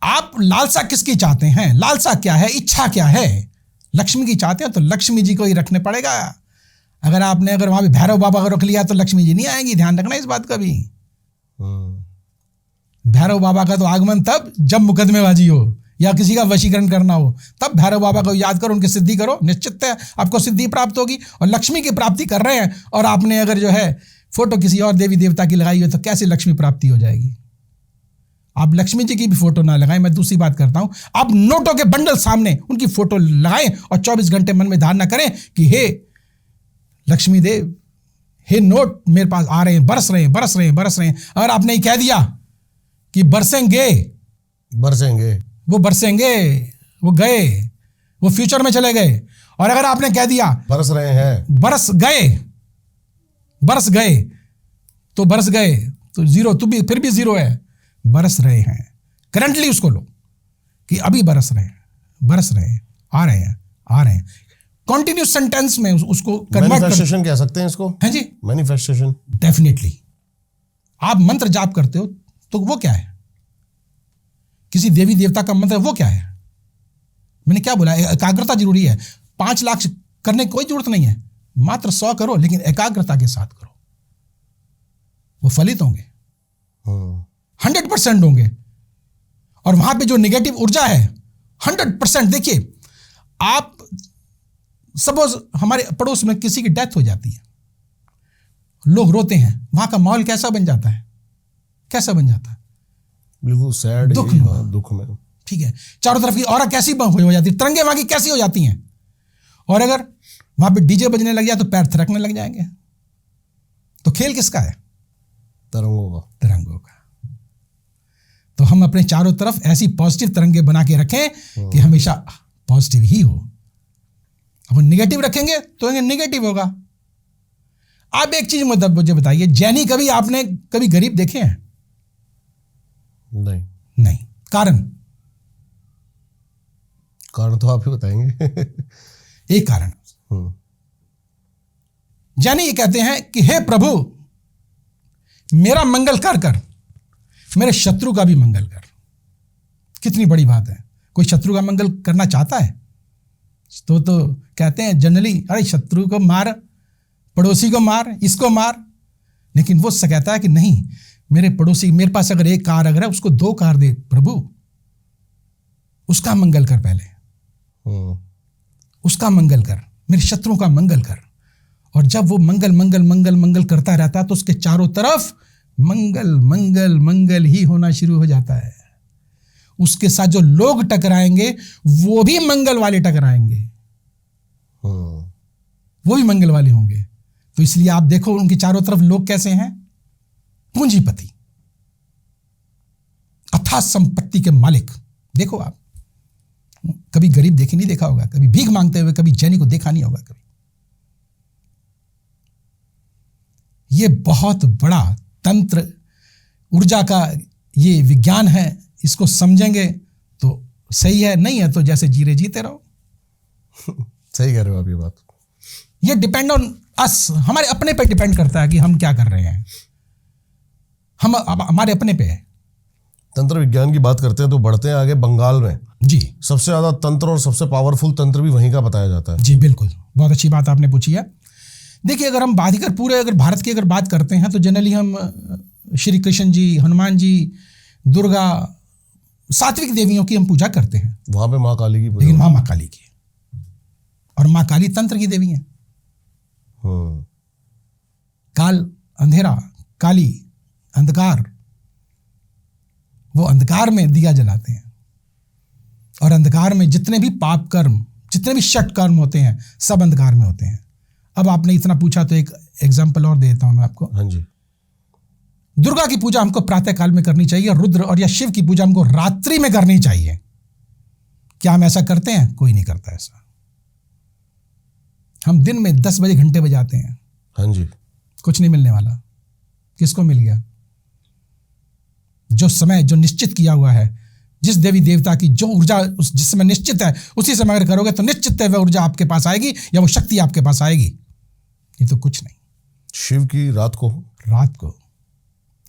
आप लालसा किसकी चाहते हैं? लालसा क्या है, इच्छा क्या है? लक्ष्मी की चाहते हैं तो लक्ष्मी जी को ही रखने पड़ेगा। अगर आपने अगर वहां पे भैरव बाबा को रख लिया तो लक्ष्मी जी नहीं आएंगी, ध्यान रखना इस बात का भी। भैरव बाबा का तो आगमन तब जब मुकदमेबाजी हो या किसी का वशीकरण करना हो, तब भैरव बाबा को याद करो, उनकी सिद्धि करो, निश्चित है आपको सिद्धि प्राप्त होगी। और लक्ष्मी की प्राप्ति कर रहे हैं और आपने अगर जो है फोटो किसी और देवी देवता की लगाई हो तो कैसे लक्ष्मी प्राप्ति हो जाएगी? आप लक्ष्मी जी की भी फोटो ना लगाएं, मैं दूसरी बात करता हूं, आप नोटों के बंडल सामने उनकी फोटो लगाएं और 24 घंटे मन में धारणा करें कि हे लक्ष्मी देव, हे नोट मेरे पास आ रहे हैं, बरस रहे हैं, बरस रहे हैं, बरस रहे हैं। अगर आपने ये कह दिया कि बरसेंगे, वो बरसेंगे, वो गए, वो फ्यूचर में चले गए। और अगर आपने कह दिया बरस रहे हैं, बरस गए, तो बरस गए तो जीरो, तू भी फिर भी जीरो है। बरस रहे हैं, करंटली उसको लो कि अभी बरस रहे हैं, बरस रहे हैं, आ रहे हैं, आ रहे हैं। कॉन्टिन्यूस सेंटेंस में उसको मैनिफेस्टेशन कह सकते हैं इसको। है जी, मैनिफेस्टेशन। डेफिनेटली। आप मंत्र जाप करते हो तो वो क्या है? किसी देवी देवता का मंत्र, वो क्या है? मैंने क्या बोला? एकाग्रता जरूरी है। 5 लाख करने की कोई जरूरत नहीं है, मात्र 100 करो, लेकिन एकाग्रता के साथ करो, वो फलित होंगे, 100% होंगे। और वहां पे जो नेगेटिव ऊर्जा है 100%, देखिए आप सपोज हमारे पड़ोस में किसी की डेथ हो जाती है, लोग रोते हैं, वहां का माहौल कैसा बन जाता है? कैसा बन जाता है? बिल्कुल सैड, दुख में। ठीक है, चारों तरफ की ऑरा कैसी हो जाती है, तरंगे वहां की कैसी हो जाती हैं। और अगर वहां पे डीजे बजने लग जाए तो पैर थिरकने लग जाएंगे। तो खेल किसका है? तरंगों का। तो हम अपने चारों तरफ ऐसी पॉजिटिव तरंगे बना के रखें कि हमेशा पॉजिटिव ही हो। अब निगेटिव रखेंगे तो निगेटिव होगा। आप एक चीज मुझे बताइए, जैनी कभी आपने कभी गरीब देखे हैं? नहीं। कारण तो आप ही बताएंगे। एक कारण, जैनी ये कहते हैं कि हे प्रभु, मेरा मंगल कर, मेरे शत्रु का भी मंगल कर। कितनी बड़ी बात है। कोई शत्रु का मंगल करना चाहता है तो कहते हैं जनरली, अरे शत्रु को मार, पड़ोसी को मार, इसको मार। लेकिन वो कहता है कि नहीं, मेरे पड़ोसी, मेरे पास अगर एक कार अगर है, उसको 2 कार दे प्रभु, उसका मंगल कर पहले, उसका मंगल कर, मेरे शत्रुओं का मंगल कर। और जब वो मंगल मंगल मंगल मंगल करता रहता है तो उसके चारों तरफ मंगल मंगल मंगल ही होना शुरू हो जाता है। उसके साथ जो लोग टकराएंगे वो भी मंगल वाले टकराएंगे, वो भी मंगल वाले होंगे। तो इसलिए आप देखो उनके चारों तरफ लोग कैसे हैं? पूंजीपति, अथाह संपत्ति के मालिक। देखो आप कभी गरीब देखे नहीं देखा होगा, कभी भीख मांगते हुए कभी जैनी को देखा नहीं होगा कभी। ये बहुत बड़ा तंत्र ऊर्जा का ये विज्ञान है। इसको समझेंगे तो सही है, नहीं है तो जैसे जी रहे जीते रहो। सही कह रहे हो आप ये बात। ये डिपेंड ऑन अस, हमारे अपने पे डिपेंड करता है कि हम क्या कर रहे हैं। हम हमारे अपने पे है। तंत्र विज्ञान की बात करते हैं तो बढ़ते हैं आगे। बंगाल में जी सबसे ज्यादा तंत्र और सबसे पावरफुल तंत्र भी वहीं का बताया जाता है। जी बिल्कुल, बहुत अच्छी बात आपने पूछी है। देखिए, अगर हम बाधिकर पूरे अगर भारत की अगर बात करते हैं तो जनरली हम श्री कृष्ण जी, हनुमान जी, दुर्गा, सात्विक देवियों की हम पूजा करते हैं। वहां पे माँ काली की पूजा, लेकिन वहां माँ काली की, और माँ काली तंत्र की देवी है। काल अंधेरा, काली अंधकार, वो अंधकार में दिया जलाते हैं। और अंधकार में जितने भी पाप कर्म, जितने भी षट कर्म होते हैं, सब अंधकार में होते हैं। अब आपने इतना पूछा तो एक एग्जाम्पल और दे देता हूं मैं आपको। हाँ जी। दुर्गा की पूजा हमको प्रातः काल में करनी चाहिए, रुद्र और या शिव की पूजा हमको रात्रि में करनी चाहिए। क्या हम ऐसा करते हैं? कोई नहीं करता ऐसा। हम दिन में 10 बजे घंटे बजाते हैं। हाँ जी। कुछ नहीं मिलने वाला। किसको मिल गया? जो समय जो निश्चित किया हुआ है, जिस देवी देवता की जो ऊर्जा जिस समय निश्चित है, उसी समय अगर करोगे तो निश्चित है वह ऊर्जा आपके पास आएगी या वो शक्ति आपके पास आएगी। ये तो कुछ नहीं। शिव की रात को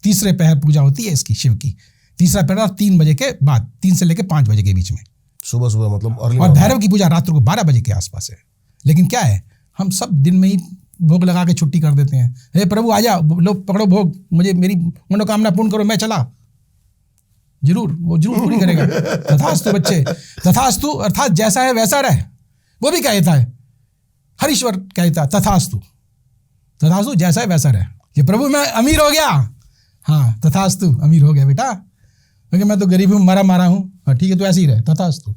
तीसरे पहर पूजा होती है इसकी, शिव की तीसरा पहर 3 बजे के बाद, 3 से लेकर 5 बजे के बीच में, सुबह मतलब अर्ली। और भैरव की पूजा रात को 12 बजे के आसपास है। लेकिन क्या है, हम सब दिन में ही भोग लगा के छुट्टी कर देते हैं। हे प्रभु आजा, लो पकड़ो भोग, मुझे मेरी मनोकामना पूर्ण करो, मैं चला। वो जरूर पूरी करेगा। तथास्तु बच्चे, तथास्तु अर्थात जैसा है वैसा रहे। वो भी कहता है, हर ईश्वर कहता है तथास्तु, तथास्तु जैसा है वैसा रहे। कि प्रभु मैं अमीर हो गया, हाँ तथास्तु अमीर हो गया बेटा, क्योंकि मैं तो गरीब हूँ, मरा मारा हूँ। हाँ ठीक है, तो ऐसे ही रहे, तथास्तु।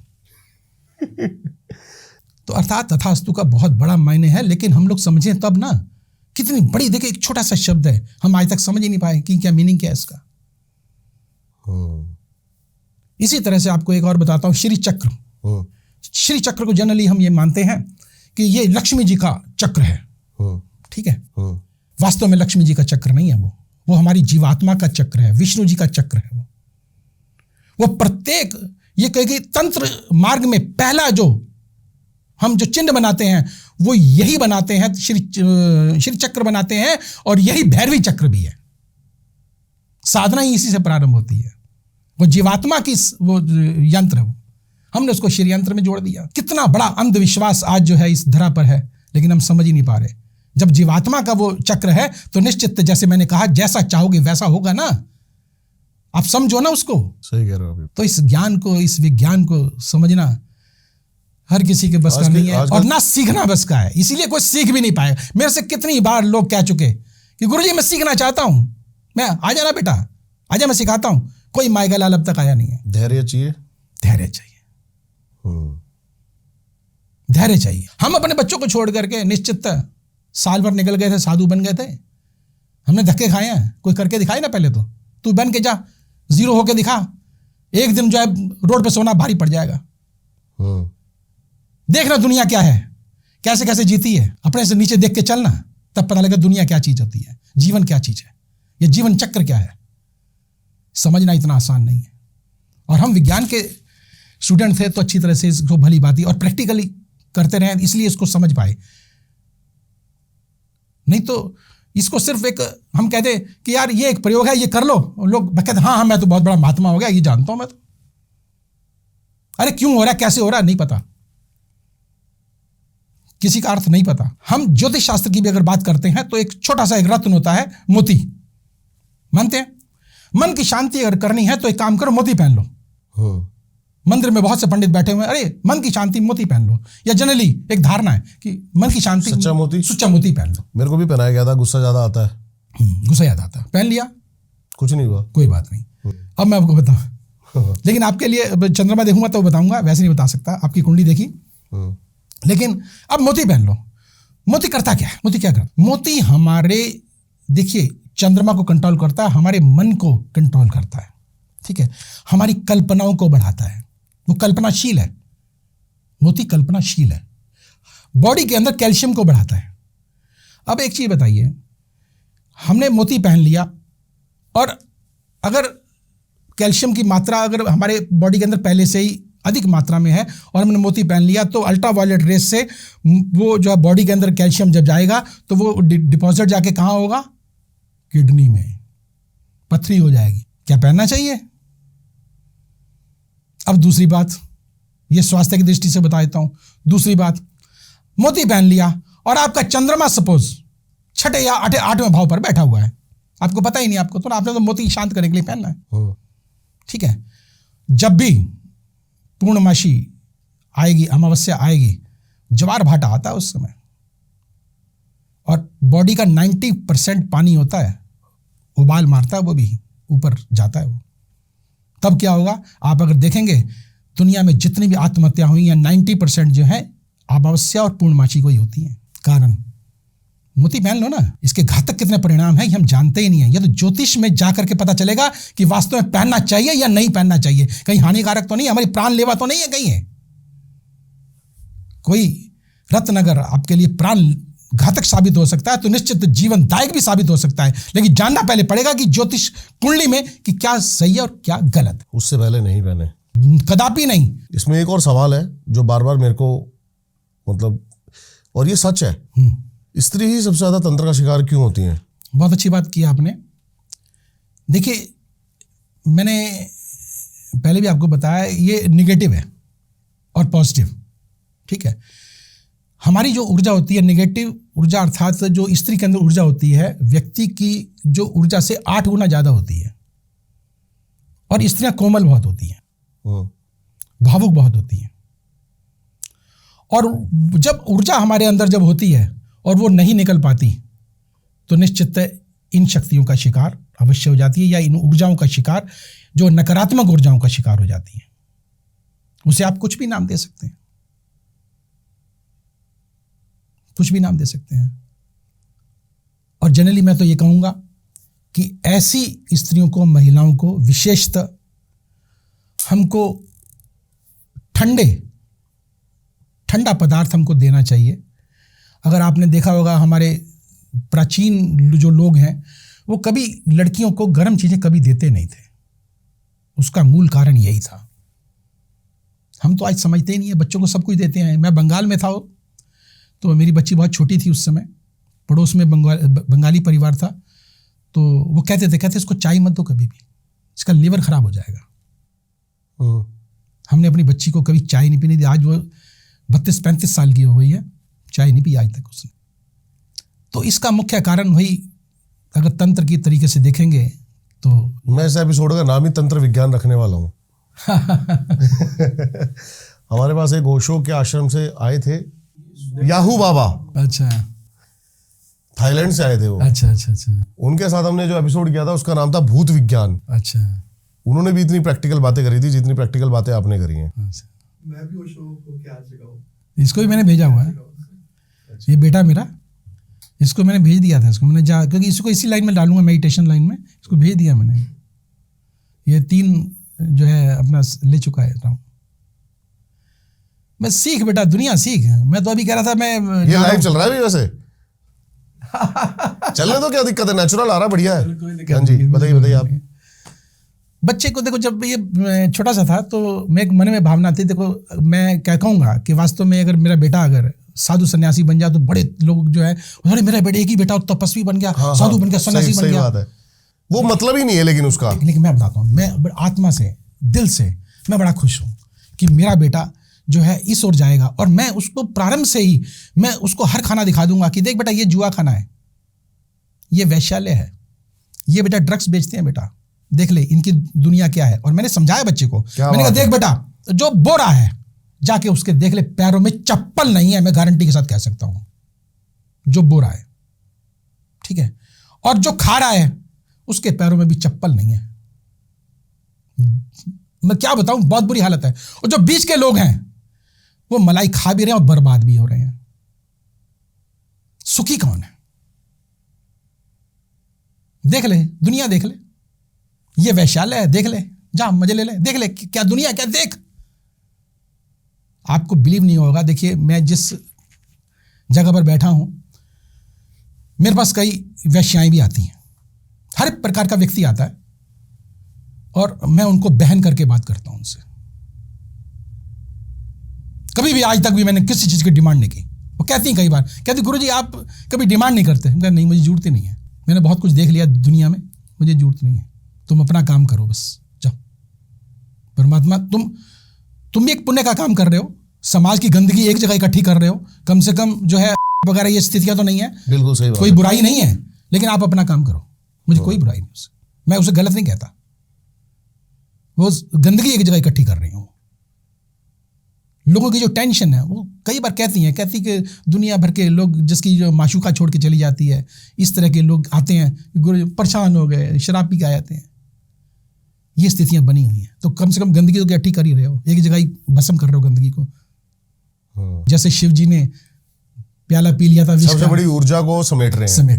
तो अर्थात तथास्तु का बहुत बड़ा मायने है, लेकिन हम लोग समझें तब ना, कितनी बड़ी, देखिए एक छोटा सा शब्द है, हम आज तक समझ ही नहीं पाए कि क्या मीनिंग क्या है इसका। इसी तरह से आपको एक और बताता हूँ, श्री चक्र। श्री चक्र को जनरली हम ये मानते हैं कि ये लक्ष्मी जी का चक्र है, ठीक है। वास्तव में लक्ष्मी जी का चक्र नहीं है, वो हमारी जीवात्मा का चक्र है, विष्णु जी का चक्र है। वो प्रत्येक, ये कहेगी तंत्र मार्ग में पहला जो हम जो चिन्ह बनाते हैं वो यही बनाते हैं, श्री चक्र बनाते हैं, और यही भैरवी चक्र भी है। साधना ही इसी से प्रारंभ होती है। वो जीवात्मा की वो यंत्र है, हमने उसको श्री यंत्र में जोड़ दिया। कितना बड़ा अंधविश्वास आज जो है इस धरा पर है, लेकिन हम समझ ही नहीं पा रहे। जब जीवात्मा का वो चक्र है तो निश्चित, जैसे मैंने कहा, जैसा चाहोगे वैसा होगा ना, आप समझो ना उसको। सही कह रहे हो अभी। तो इस ज्ञान को, इस विज्ञान को समझना हर किसी के बस का नहीं है, और ना सीखना बस का है। इसीलिए कोई सीख भी नहीं पाए। मेरे से कितनी बार लोग कह चुके कि गुरुजी मैं सीखना चाहता हूं, मैं आ जाना बेटा, आजा मैं सिखाता हूं। कोई माय का लाल अब तक आया नहीं है। धैर्य चाहिए, धैर्य चाहिए, धैर्य चाहिए। हम अपने बच्चों को छोड़ करके निश्चित साल भर निकल गए थे, साधु बन गए थे, हमने धक्के खाए हैं। कोई करके दिखाए ना, पहले तो तू बन के जा, जीरो होके दिखा, एक दिन जो है रोड पे सोना भारी पड़ जाएगा। देखना दुनिया क्या है, कैसे कैसे जीती है, अपने से नीचे देख के चलना, तब पता लगेगा दुनिया क्या चीज होती है, जीवन क्या चीज है, ये जीवन चक्र क्या है। समझना इतना आसान नहीं है। और हम विज्ञान के स्टूडेंट थे तो अच्छी तरह से इसको भली भांति और प्रैक्टिकली करते रहे, इसलिए इसको समझ पाए। नहीं तो इसको सिर्फ एक हम कहते कि यार ये एक प्रयोग है, ये कर लो, लोग कहते हाँ मैं तो बहुत बड़ा महात्मा हो गया, ये जानता हूं मैं तो। अरे क्यों हो रहा है, कैसे हो रहा है, नहीं पता, किसी का अर्थ नहीं पता। हम ज्योतिष शास्त्र की भी अगर बात करते हैं तो एक छोटा सा एक रत्न होता है, मोती। मानते हैं मन की शांति अगर करनी है तो एक काम करो, मोती पहन लो। मंदिर में बहुत से पंडित बैठे हुए हैं, अरे मन की शांति मोती पहन लो। या जनरली एक धारणा है कि मन की शांति सच्चा मोती पहन लो। मेरे को भी पहनाया गया था, गुस्सा ज्यादा आता है। गुस्सा ज्यादा आता है, पहन लिया, कुछ नहीं हुआ, कोई बात नहीं। अब मैं आपको बताऊं, लेकिन आपके लिए चंद्रमा देखूंगा तो बताऊंगा, वैसे नहीं बता सकता। आपकी कुंडली देखी, लेकिन अब मोती पहन लो। मोती करता क्या है, मोती क्या करता? मोती हमारे, देखिए, चंद्रमा को कंट्रोल करता है, हमारे मन को कंट्रोल करता है, ठीक है, हमारी कल्पनाओं को बढ़ाता है, वो कल्पनाशील है। मोती कल्पनाशील है, बॉडी के अंदर कैल्शियम को बढ़ाता है। अब एक चीज बताइए, हमने मोती पहन लिया और अगर कैल्शियम की मात्रा अगर हमारे बॉडी के अंदर पहले से ही अधिक मात्रा में है और हमने मोती पहन लिया, तो अल्ट्रावायलेट रेस से वो जो है बॉडी के अंदर कैल्शियम जब जाएगा तो वो डिपॉजिट जाके कहाँ होगा? किडनी में, पथरी हो जाएगी। क्या पहनना चाहिए? अब दूसरी बात, ये स्वास्थ्य की दृष्टि से बता देता हूं। दूसरी बात, मोती पहन लिया और आपका चंद्रमा सपोज 6 या 8वें भाव पर बैठा हुआ है, आपको पता ही नहीं, आपको तो आपने तो मोती शांत करने के लिए पहनना है, ठीक है। जब भी पूर्णमासी आएगी, अमावस्या आएगी, ज्वार भाटा आता है उस समय, और बॉडी का 90% पानी होता है, उबाल मारता है, वो भी ऊपर जाता है वो। तब क्या होगा? आप अगर देखेंगे दुनिया में जितनी भी आत्महत्या हुई हैं 90% जो है अमावस्या और पूर्णमासी को ही होती हैं। कारण मोती पहन लो ना, इसके घातक कितने परिणाम हैं ये हम जानते ही नहीं है। ये तो ज्योतिष में जाकर के पता चलेगा कि वास्तव में पहनना चाहिए या नहीं पहनना चाहिए। कहीं हानिकारक तो नहीं है, हमारी प्राण लेवा तो नहीं है कहीं है। कोई रत्न अगर आपके लिए प्राण घातक साबित हो सकता है तो निश्चित जीवनदायक भी साबित हो सकता है, लेकिन जानना पहले पड़ेगा कि ज्योतिष कुंडली में कि क्या सही है और क्या गलत। उससे पहले नहीं पहने, कदापि नहीं। इसमें एक और सवाल है जो बार बार मेरे को मतलब, और ये सच है, स्त्री ही सबसे ज्यादा तंत्र का शिकार क्यों होती हैं? बहुत अच्छी बात की आपने। देखिए, मैंने पहले भी आपको बताया, ये निगेटिव है और पॉजिटिव, ठीक है। हमारी जो ऊर्जा होती है, नेगेटिव ऊर्जा अर्थात जो स्त्री के अंदर ऊर्जा होती है, व्यक्ति की जो ऊर्जा से 8 गुना ज्यादा होती है। और स्त्रियां कोमल बहुत होती हैं, भावुक बहुत होती हैं। और जब ऊर्जा हमारे अंदर जब होती है और वो नहीं निकल पाती तो निश्चित इन शक्तियों का शिकार अवश्य हो जाती है, या इन ऊर्जाओं का शिकार जो नकारात्मक ऊर्जाओं का शिकार हो जाती है। उसे आप कुछ भी नाम दे सकते हैं, कुछ भी नाम दे सकते हैं। और जनरली मैं तो ये कहूंगा कि ऐसी स्त्रियों को, महिलाओं को विशेषतः हमको ठंडा पदार्थ हमको देना चाहिए। अगर आपने देखा होगा, हमारे प्राचीन जो लोग हैं वो कभी लड़कियों को गर्म चीजें कभी देते नहीं थे। उसका मूल कारण यही था। हम तो आज समझते ही नहीं है, बच्चों को सब कुछ देते हैं। मैं बंगाल में था तो मेरी बच्ची बहुत छोटी थी उस समय, पड़ोस में बंगाली परिवार था, तो वो कहते इसको चाय मत दो कभी भी, इसका लीवर खराब हो जाएगा। हमने अपनी बच्ची को कभी चाय नहीं पीने दी। आज वो 32-35 साल की हो गई है, चाय नहीं पी आज तक उसने। तो इसका मुख्य कारण वही, अगर तंत्र की तरीके से देखेंगे तो मैं इस एपिसोड का नाम ही तंत्र विज्ञान रखने वाला हूँ। हमारे पास एक ओशो के आश्रम से आए थे याहू बाबा। अच्छा, थाईलैंड से आए थे वो। अच्छा। उनके साथ हमने जो एपिसोड किया था उसका नाम था भूत विज्ञान। अच्छा। उन्होंने भी इतनी प्रैक्टिकल बातें करी थी जितनी प्रैक्टिकल बातें आपने करी हैं। अच्छा। मैं भी ओशो को क्या सिखाऊं? इसको भी मैंने भेजा हुआ है, ये बेटा मेरा, इसको मैंने भेज दिया था। इसको मैंने क्योंकि इसको इसी लाइन में डालूंगा, मेडिटेशन लाइन में, इसको भेज दिया मैंने। ये 3 जो है अपना ले चुका है राउंड। मैं सीख बेटा, दुनिया सीख। मैं तो अभी कह रहा था मैं ये लाइव चल रहा है भी वैसे। चलने तो क्या दिक्कत है, नेचुरल आ रहा, बढ़िया है। हाँ जी, बताइए आप। बच्चे को देखो, जब ये छोटा सा था तो मैं एक मन में भावना थी। देखो, मैं क्या कहूँगा कि वास्तव में अगर मेरा बेटा अगर साधु सन्यासी बन जाए तो बड़े लोग जो है, अरे मेरा बेटा एक ही बेटा तपस्वी बन गया, साधु बन गया, सन्यासी बन गया। बात है, वो मतलब ही नहीं है लेकिन उसका। लेकिन मैं बताता हूँ, मैं आत्मा से, दिल से मैं बड़ा खुश हूँ कि मेरा बेटा जो है इस ओर जाएगा। और मैं उसको प्रारंभ से ही मैं उसको हर खाना दिखा दूंगा कि देख बेटा, ये जुआ खाना है, ये वैश्यालय है, ये बेटा ड्रग्स बेचते हैं, बेटा देख ले इनकी दुनिया क्या है। और मैंने समझाया बच्चे को, मैंने कहा देख बेटा, जो बो रहा है जाके उसके देख ले, पैरों में चप्पल नहीं है, मैं गारंटी के साथ कह सकता हूं, जो बो रहा है, ठीक है, और जो खा रहा है उसके पैरों में भी चप्पल नहीं है। मैं क्या बताऊं, बहुत बुरी हालत है। और जो बीच के लोग हैं वो मलाई खा भी रहे हैं और बर्बाद भी हो रहे हैं। सुखी कौन है? देख ले, दुनिया देख ले, ये वैश्यालय है, देख ले, जा मजे ले ले, देख ले क्या दुनिया, क्या देख। आपको बिलीव नहीं होगा। देखिए, मैं जिस जगह पर बैठा हूं, मेरे पास कई वैश्याएं भी आती हैं, हर प्रकार का व्यक्ति आता है, और मैं उनको बहन करके बात करता हूं उनसे। कभी भी आज तक भी मैंने किसी चीज की डिमांड नहीं की। वो कहती हैं कई बार, कहती गुरुजी आप कभी डिमांड नहीं करते। मैं नहीं, मुझे जरूरत ही नहीं है, मैंने बहुत कुछ देख लिया दुनिया में, मुझे जरूरत नहीं है, तुम अपना काम करो बस, जाओ। परमात्मा, तुम भी एक पुण्य का काम कर रहे हो, समाज की गंदगी एक जगह इकट्ठी कर रहे हो, कम से कम जो है वगैरह ये स्थितियां तो नहीं है। बिल्कुल सही बात, कोई बुराई नहीं है, लेकिन आप अपना काम करो, मुझे कोई बुराई नहीं उससे, मैं उसे गलत नहीं कहता। वो गंदगी एक जगह इकट्ठी कर रही हूँ। लोगों की जो टेंशन है, वो कई बार कहती कि दुनिया भर के लोग जिसकी जो माशूका छोड़ के चली जाती है, इस तरह के लोग आते हैं, गुरु परेशान हो गए, शराब पी के आ जाते हैं। ये स्थितियां बनी हुई हैं, तो कम से कम गंदगी तो इकट्ठी कर ही रहे हो, एक जगह ही भस्म कर रहे हो गंदगी को। जैसे शिव जी ने प्याला पी लिया था, सबसे बड़ी ऊर्जा को समेट रहे हैं,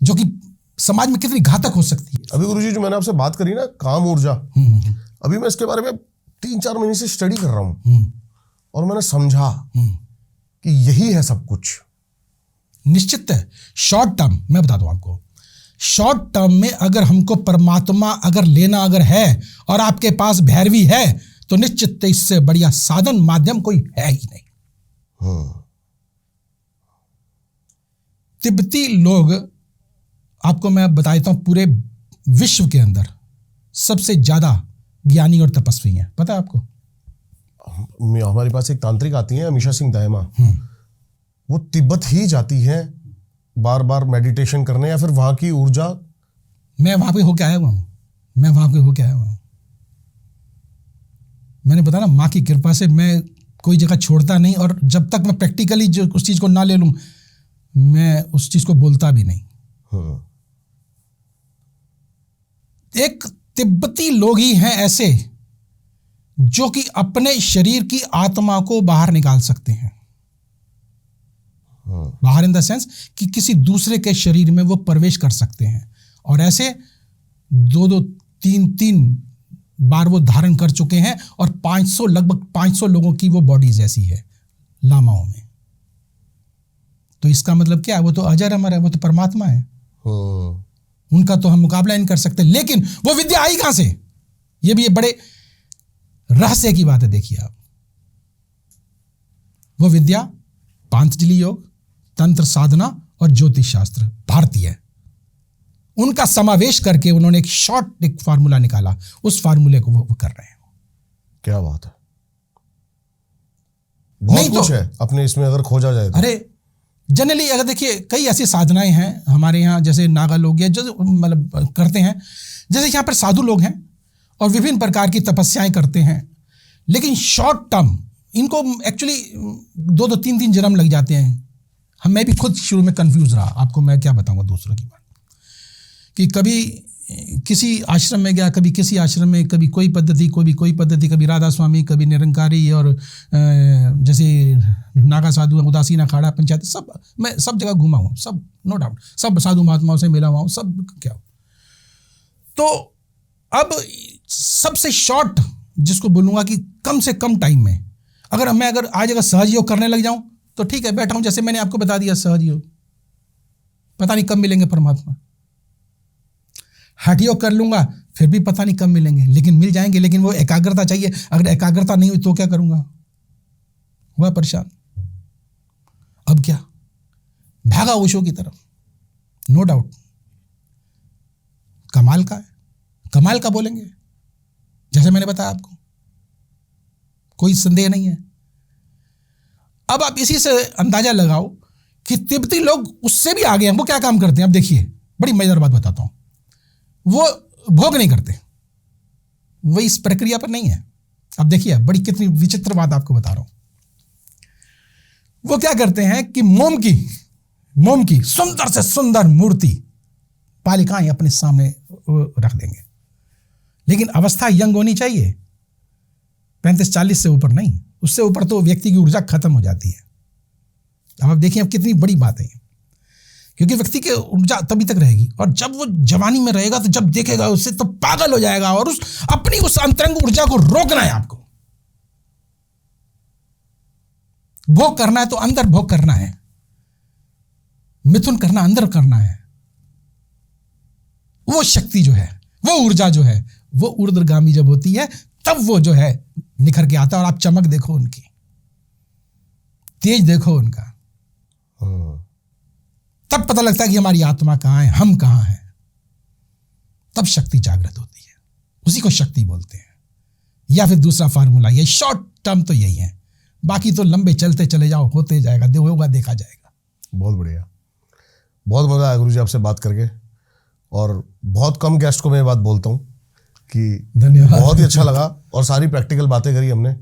जो कि समाज में कितनी घातक हो सकती है। अभी गुरुजी जो मैंने आपसे बात करी ना, काम ऊर्जा, अभी मैं इसके बारे में 3-4 महीने से स्टडी कर रहा हूं, और मैंने समझा कि यही है सब कुछ। निश्चित है, शॉर्ट टर्म मैं बता दूं आपको, शॉर्ट टर्म में अगर हमको परमात्मा अगर लेना अगर है और आपके पास भैरवी है, तो निश्चित इससे बढ़िया साधन माध्यम कोई है ही नहीं। तिब्बती लोग, आपको मैं बता देता हूं, पूरे विश्व के अंदर सबसे ज्यादा ज्ञानी और तपस्वी हैं, पता है आपको? हमारे पास एक तांत्रिक आती हैं, अमीशा सिंह दायमा, वो तिब्बत ही जाती हैं बार बार मेडिटेशन करने, या फिर वहां की ऊर्जा। मैं वहां पे होके आया हुआ हूं, मैंने बताया ना, माँ की कृपा से मैं कोई जगह छोड़ता नहीं, और जब तक मैं प्रैक्टिकली जो उस चीज को ना ले लूं, मैं उस चीज को बोलता भी नहीं। हम्म। एक तिब्बती लोग ही हैं ऐसे जो कि अपने शरीर की आत्मा को बाहर निकाल सकते हैं। बाहर इन द सेंस कि किसी दूसरे के शरीर में वो प्रवेश कर सकते हैं, और ऐसे 2-2, 3-3 बार वो धारण कर चुके हैं, और 500 लगभग 500 लोगों की वो बॉडीज ऐसी है लामाओं में। तो इसका मतलब क्या है? वो तो अजर अमर है, वो तो परमात्मा है। उनका तो हम मुकाबला नहीं कर सकते। लेकिन वो विद्या आई कहां से? ये भी बड़े रहस्य की बात है। देखिए आप, वो विद्या पांतजलि योग, तंत्र साधना और ज्योतिष शास्त्र भारतीय, उनका समावेश करके उन्होंने एक फार्मूला निकाला। उस फार्मूले को वो कर रहे हैं। क्या बात है, बहुत कुछ है अपने इसमें अगर खोजा जाए तो। अरे जनरली अगर देखिए, कई ऐसी साधनाएं हैं हमारे यहाँ, जैसे नागा लोग या जो मतलब करते हैं, जैसे यहाँ पर साधु लोग हैं और विभिन्न प्रकार की तपस्याएं करते हैं, लेकिन शॉर्ट टर्म इनको एक्चुअली 2-2, 3-3 जन्म लग जाते हैं। मैं भी खुद शुरू में कंफ्यूज रहा, आपको मैं क्या बताऊंगा दूसरों की बात, कि कभी किसी आश्रम में गया, कभी किसी आश्रम में, कभी कोई पद्धति, कोई पद्धति, कभी राधा स्वामी, कभी निरंकारी, और जैसे नागा साधु, उदासीन अखाड़ा, पंचायत, मैं सब जगह घूमा हूँ, सब नो डाउट, सब साधु महात्माओं से मिला हुआ हूँ, सब क्या। तो अब सबसे शॉर्ट जिसको बोलूँगा कि कम से कम टाइम में अगर आज सहज योग करने लग जाऊँ तो ठीक है, बैठा हूँ, जैसे मैंने आपको बता दिया सहज योग, पता नहीं कब मिलेंगे परमात्मा। हठ योग कर लूंगा, फिर भी पता नहीं कब मिलेंगे, लेकिन मिल जाएंगे। लेकिन वो एकाग्रता चाहिए, अगर एकाग्रता नहीं हुई तो क्या करूंगा, हुआ परेशान। अब क्या, भागा ओशो की तरफ, नो डाउट। कमाल का है, कमाल का बोलेंगे, जैसे मैंने बताया आपको, कोई संदेह नहीं है। अब आप इसी से अंदाजा लगाओ कि तिब्बती लोग उससे भी आगे हैं। वो क्या काम करते हैं, अब देखिए, बड़ी मजेदार बात बताता हूं। वो भोग नहीं करते, वो इस प्रक्रिया पर नहीं है। अब देखिए, बड़ी कितनी विचित्र बात आपको बता रहा हूं। वो क्या करते हैं कि मोम की सुंदर से सुंदर मूर्ति बालिकाएं अपने सामने रख देंगे, लेकिन अवस्था यंग होनी चाहिए, 35-40 से ऊपर नहीं। उससे ऊपर तो व्यक्ति की ऊर्जा खत्म हो जाती है। अब आप देखिए, अब कितनी बड़ी बात है, क्योंकि व्यक्ति की ऊर्जा तभी तक रहेगी, और जब वो जवानी में रहेगा तो जब देखेगा उससे तो पागल हो जाएगा, और उस अंतरंग ऊर्जा को रोकना है आपको। भोग करना है तो अंदर भोग करना है, मिथुन करना अंदर करना है। वो शक्ति जो है, वो ऊर्जा जो है, वो ऊर्ध्वगामी जब होती है तब वो जो है निखर के आता है। और आप चमक देखो उनकी, तेज देखो उनका, तब पता लगता है कि हमारी आत्मा कहाँ है, हम कहाँ हैं। तब शक्ति जागृत होती है, उसी को शक्ति बोलते हैं। या फिर दूसरा फार्मूला, ये शॉर्ट टर्म तो यही है, बाकी तो लंबे चलते चले जाओ, होते जाएगा, होगा, देखा जाएगा। बहुत बढ़िया, बहुत मजा आया गुरु जी आपसे बात करके, और बहुत कम गेस्ट को मैं बात बोलता हूँ कि धन्यवाद, बहुत ही अच्छा लगा, और सारी प्रैक्टिकल बातें करी हमने।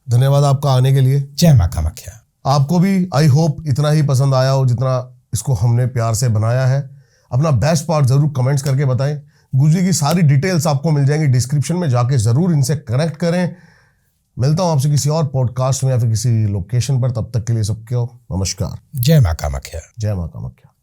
धन्यवाद आपका आने के लिए। जय मां कामाख्या। आपको भी आई होप इतना ही पसंद आया हो जितना इसको हमने प्यार से बनाया है। अपना बेस्ट पार्ट जरूर कमेंट्स करके बताएं। गुरुजी की सारी डिटेल्स आपको मिल जाएंगी डिस्क्रिप्शन में, जाके जरूर इनसे कनेक्ट करें। मिलता हूं आपसे किसी और पॉडकास्ट में या फिर किसी लोकेशन पर, तब तक के लिए सबको नमस्कार। जय मां कामाख्या। जय मां कामाख्या।